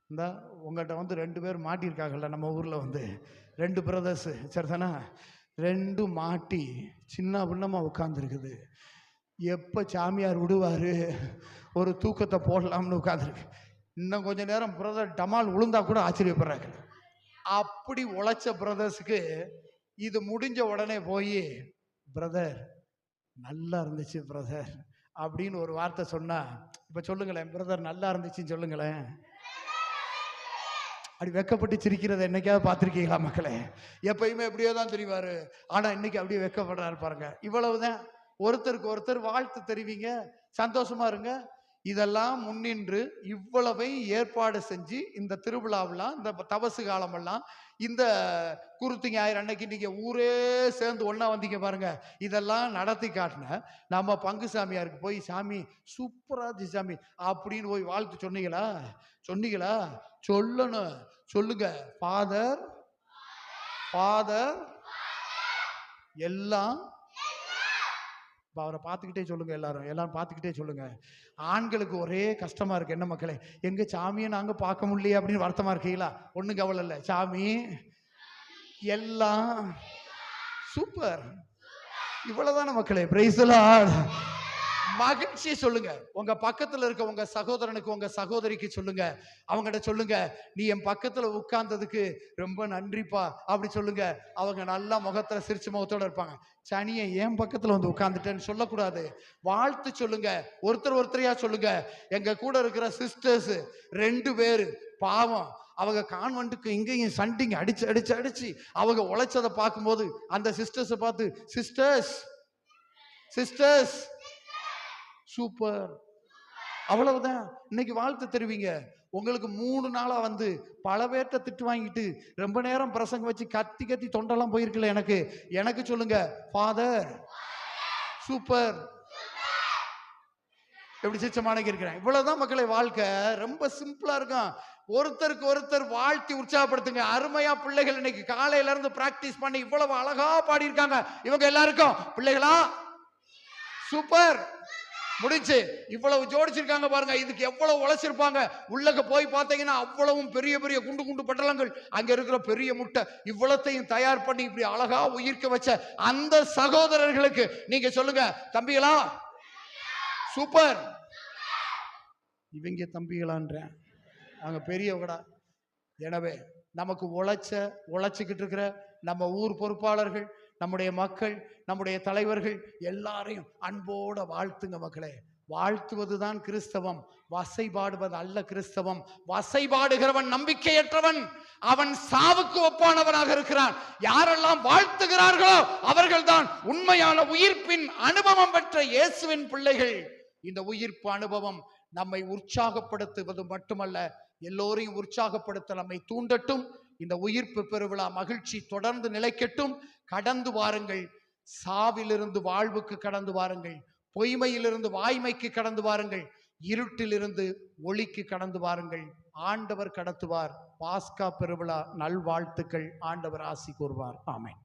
இந்த உங்கள்கிட்ட வந்து 2 பேர் மாட்டியிருக்காங்கல்ல நம்ம ஊர்ல வந்து, 2 பிரதர்ஸ். சரிதானா? 2 மாட்டி சின்ன பின்னமா உட்கார்ந்துருக்குது. எப்ப சாமியார் விடுவாரு ஒரு தூக்கத்தை போடலாம்னு உட்கார்ந்துருக்கு. இன்னும் கொஞ்ச நேரம் பிரதர் டமால் விழுந்தா கூட ஆச்சரியப்படுறாங்க. அப்படி உழைச்ச பிரதர்ஸுக்கு இது முடிஞ்ச உடனே போய், பிரதர் நல்லா இருந்துச்சு பிரதர் அப்படின்னு ஒரு வார்த்தை சொன்னா, இப்ப சொல்லுங்களேன், பிரதர் நல்லா இருந்துச்சுன்னு சொல்லுங்களேன். அப்படி வெக்கப்பட்டு சிரிக்கிறத என்னைக்காவது பார்த்துருக்கீங்களா மக்களே? எப்பயுமே எப்படியோ தான் தெரிவாரு, ஆனா இன்னைக்கு அப்படியே வெக்கப்படுறாரு பாருங்க. இவ்வளவுதான். ஒருத்தருக்கு ஒருத்தர் வாழ்த்து தெரிவிங்க, சந்தோஷமா இருங்க. இதெல்லாம் முன்னின்று இவ்வளவை ஏற்பாடு செஞ்சு இந்த திருவிழாவெல்லாம், இந்த தவசு காலமெல்லாம், இந்த குருத்து ஞாயிறு அன்னைக்கு நீங்க ஊரே சேர்ந்து ஒன்னா வந்தீங்க பாருங்க, இதெல்லாம் நடத்தி காட்டின நம்ம பங்கு சாமியாருக்கு போய், சாமி சூப்பராச்சு சாமி அப்படின்னு போய் வாழ்த்து சொன்னீங்களா? சொன்னீங்களா? சொல்லணும். சொல்லுங்க. ஃபாதர் ஃபாதர் எல்லாம். அவரை பார்த்துக்கிட்டே சொல்லுங்க. எல்லாரும் பார்த்துக்கிட்டே சொல்லுங்க. ஆண்களுக்கு ஒரே கஷ்டமா இருக்கு. என்ன மக்களே, எங்க சாமியை நாங்க பார்க்க முடியலையே அப்படின்னு வருத்தமா இருக்கீங்களா? ஒண்ணும் கவலை இல்லை, சாமி எல்லாம் சூப்பர். இவ்வளவுதான மக்களே. Price the Lord. மகிழ்ச்சி சொல்லுங்க. உங்க பக்கத்துல இருக்க உங்க சகோதரனுக்கு, உங்க சகோதரிக்கு சொல்லுங்க. அவங்ககிட்ட சொல்லுங்க, நீ என் பக்கத்துல உட்கார்ந்ததுக்கு ரொம்ப நன்றிப்பா அப்படி சொல்லுங்க. அவங்க நல்லா முகத்துல சிரிச்ச முகத்தோட இருப்பாங்க. சனியை என் பக்கத்துல வந்து உட்கார்ந்துட்டேன்னு சொல்லக்கூடாது. வாழ்த்து சொல்லுங்க. ஒருத்தரையா சொல்லுங்க. எங்க கூட இருக்கிற சிஸ்டர்ஸ் 2 பேரு பாவம், அவங்க கான்வென்ட்டுக்கு இங்கேயும் சண்டிங்க அடிச்சு அடிச்சு அடிச்சு அவங்க உழைச்சதை பார்க்கும்போது அந்த சிஸ்டர்ஸை பார்த்து, சிஸ்டர்ஸ் சிஸ்டர்ஸ் சூப்பர், அவ்வளவுதான். இன்னைக்கு வாழ்த்து தெரிவிங்க. உங்களுக்கு 3 நாளா வந்து பல பேர்ட்ட திட்டு வாங்கிட்டு ரொம்ப நேரம் பிரசங்க வச்சு கத்தி கத்தி தொண்டெல்லாம் போயிருக்கல. எனக்கு சொல்லுங்க, ஃபாதர் சூப்பர், எப்படி சிச்சமானக்கு இருக்கிறேன். இவ்வளவுதான் மக்களை. வாழ்க்கை ரொம்ப சிம்பிளா இருக்கும். ஒருத்தருக்கு ஒருத்தர் வாழ்த்தி உற்சாகப்படுத்துங்க. அருமையா பிள்ளைகள் இன்னைக்கு காலையில இருந்து பிராக்டிஸ் பண்ணி இவ்வளவு அழகா பாடி இருக்காங்க. இவங்க எல்லாருக்கும் பிள்ளைகளா சூப்பர் முடிச்சு இவ்வளவு ஜோடிச்சிருக்காங்க பாருங்க. இதுக்கு எவ்வளவு உழைச்சிருப்பாங்க. உள்ளக போய் பார்த்தீங்கன்னா அவ்வளவும் பெரிய பெரிய குண்டு குண்டு பட்டலங்கள், அங்க இருக்கிற பெரிய முட்டை, இவ்வளத்தையும் தயார் பண்ணி இப்படி அழகா உயிர்க்க வச்ச அந்த சகோதரர்களுக்கு நீங்க சொல்லுங்க, தம்பிகளா சூப்பர். இவங்க தம்பிகளான்ற அங்க பெரியவங்கடா. எனவே நமக்கு உழைச்சுக்கிட்டு இருக்கிற நம்ம ஊர் பொறுப்பாளர்கள், நம்முடைய மக்கள், நம்முடைய தலைவர்கள் எல்லாரையும் அன்போட வாழ்த்துங்க மக்களே. வாழ்த்துவதுதான் கிறிஸ்தவம், வசைபாடுவது அல்ல கிறிஸ்தவம். வசைபாடுகிறவன் நம்பிக்கையற்றவன், அவன் சாவுக்கு ஒப்பானவனாக இருக்கிறான். யாரெல்லாம் வாழ்த்துகிறார்களோ அவர்கள் தான் உண்மையான உயிர்ப்பின் அனுபவம் பெற்ற இயேசுவின் பிள்ளைகள். இந்த உயிர்ப்பு அனுபவம் நம்மை உற்சாகப்படுத்துவது மட்டுமல்ல, எல்லோரையும் உற்சாகப்படுத்த நம்மை தூண்டட்டும். இந்த உயிர்ப்பு பெருவிழா மகிழ்ச்சி தொடர்ந்து நிலைக்கட்டும். கடந்து வாருங்கள், சாவிலிருந்து வாழ்வுக்கு கடந்து வாருங்கள், பொய்மையிலிருந்து வாய்மைக்கு கடந்து வாருங்கள், இருட்டிலிருந்து ஒளிக்கு கடந்து வாருங்கள். ஆண்டவர் கடத்துவார். பாஸ்கா பெருவிழா நல்வாழ்த்துக்கள். ஆண்டவர் ஆசி கூறுவார். ஆமென்.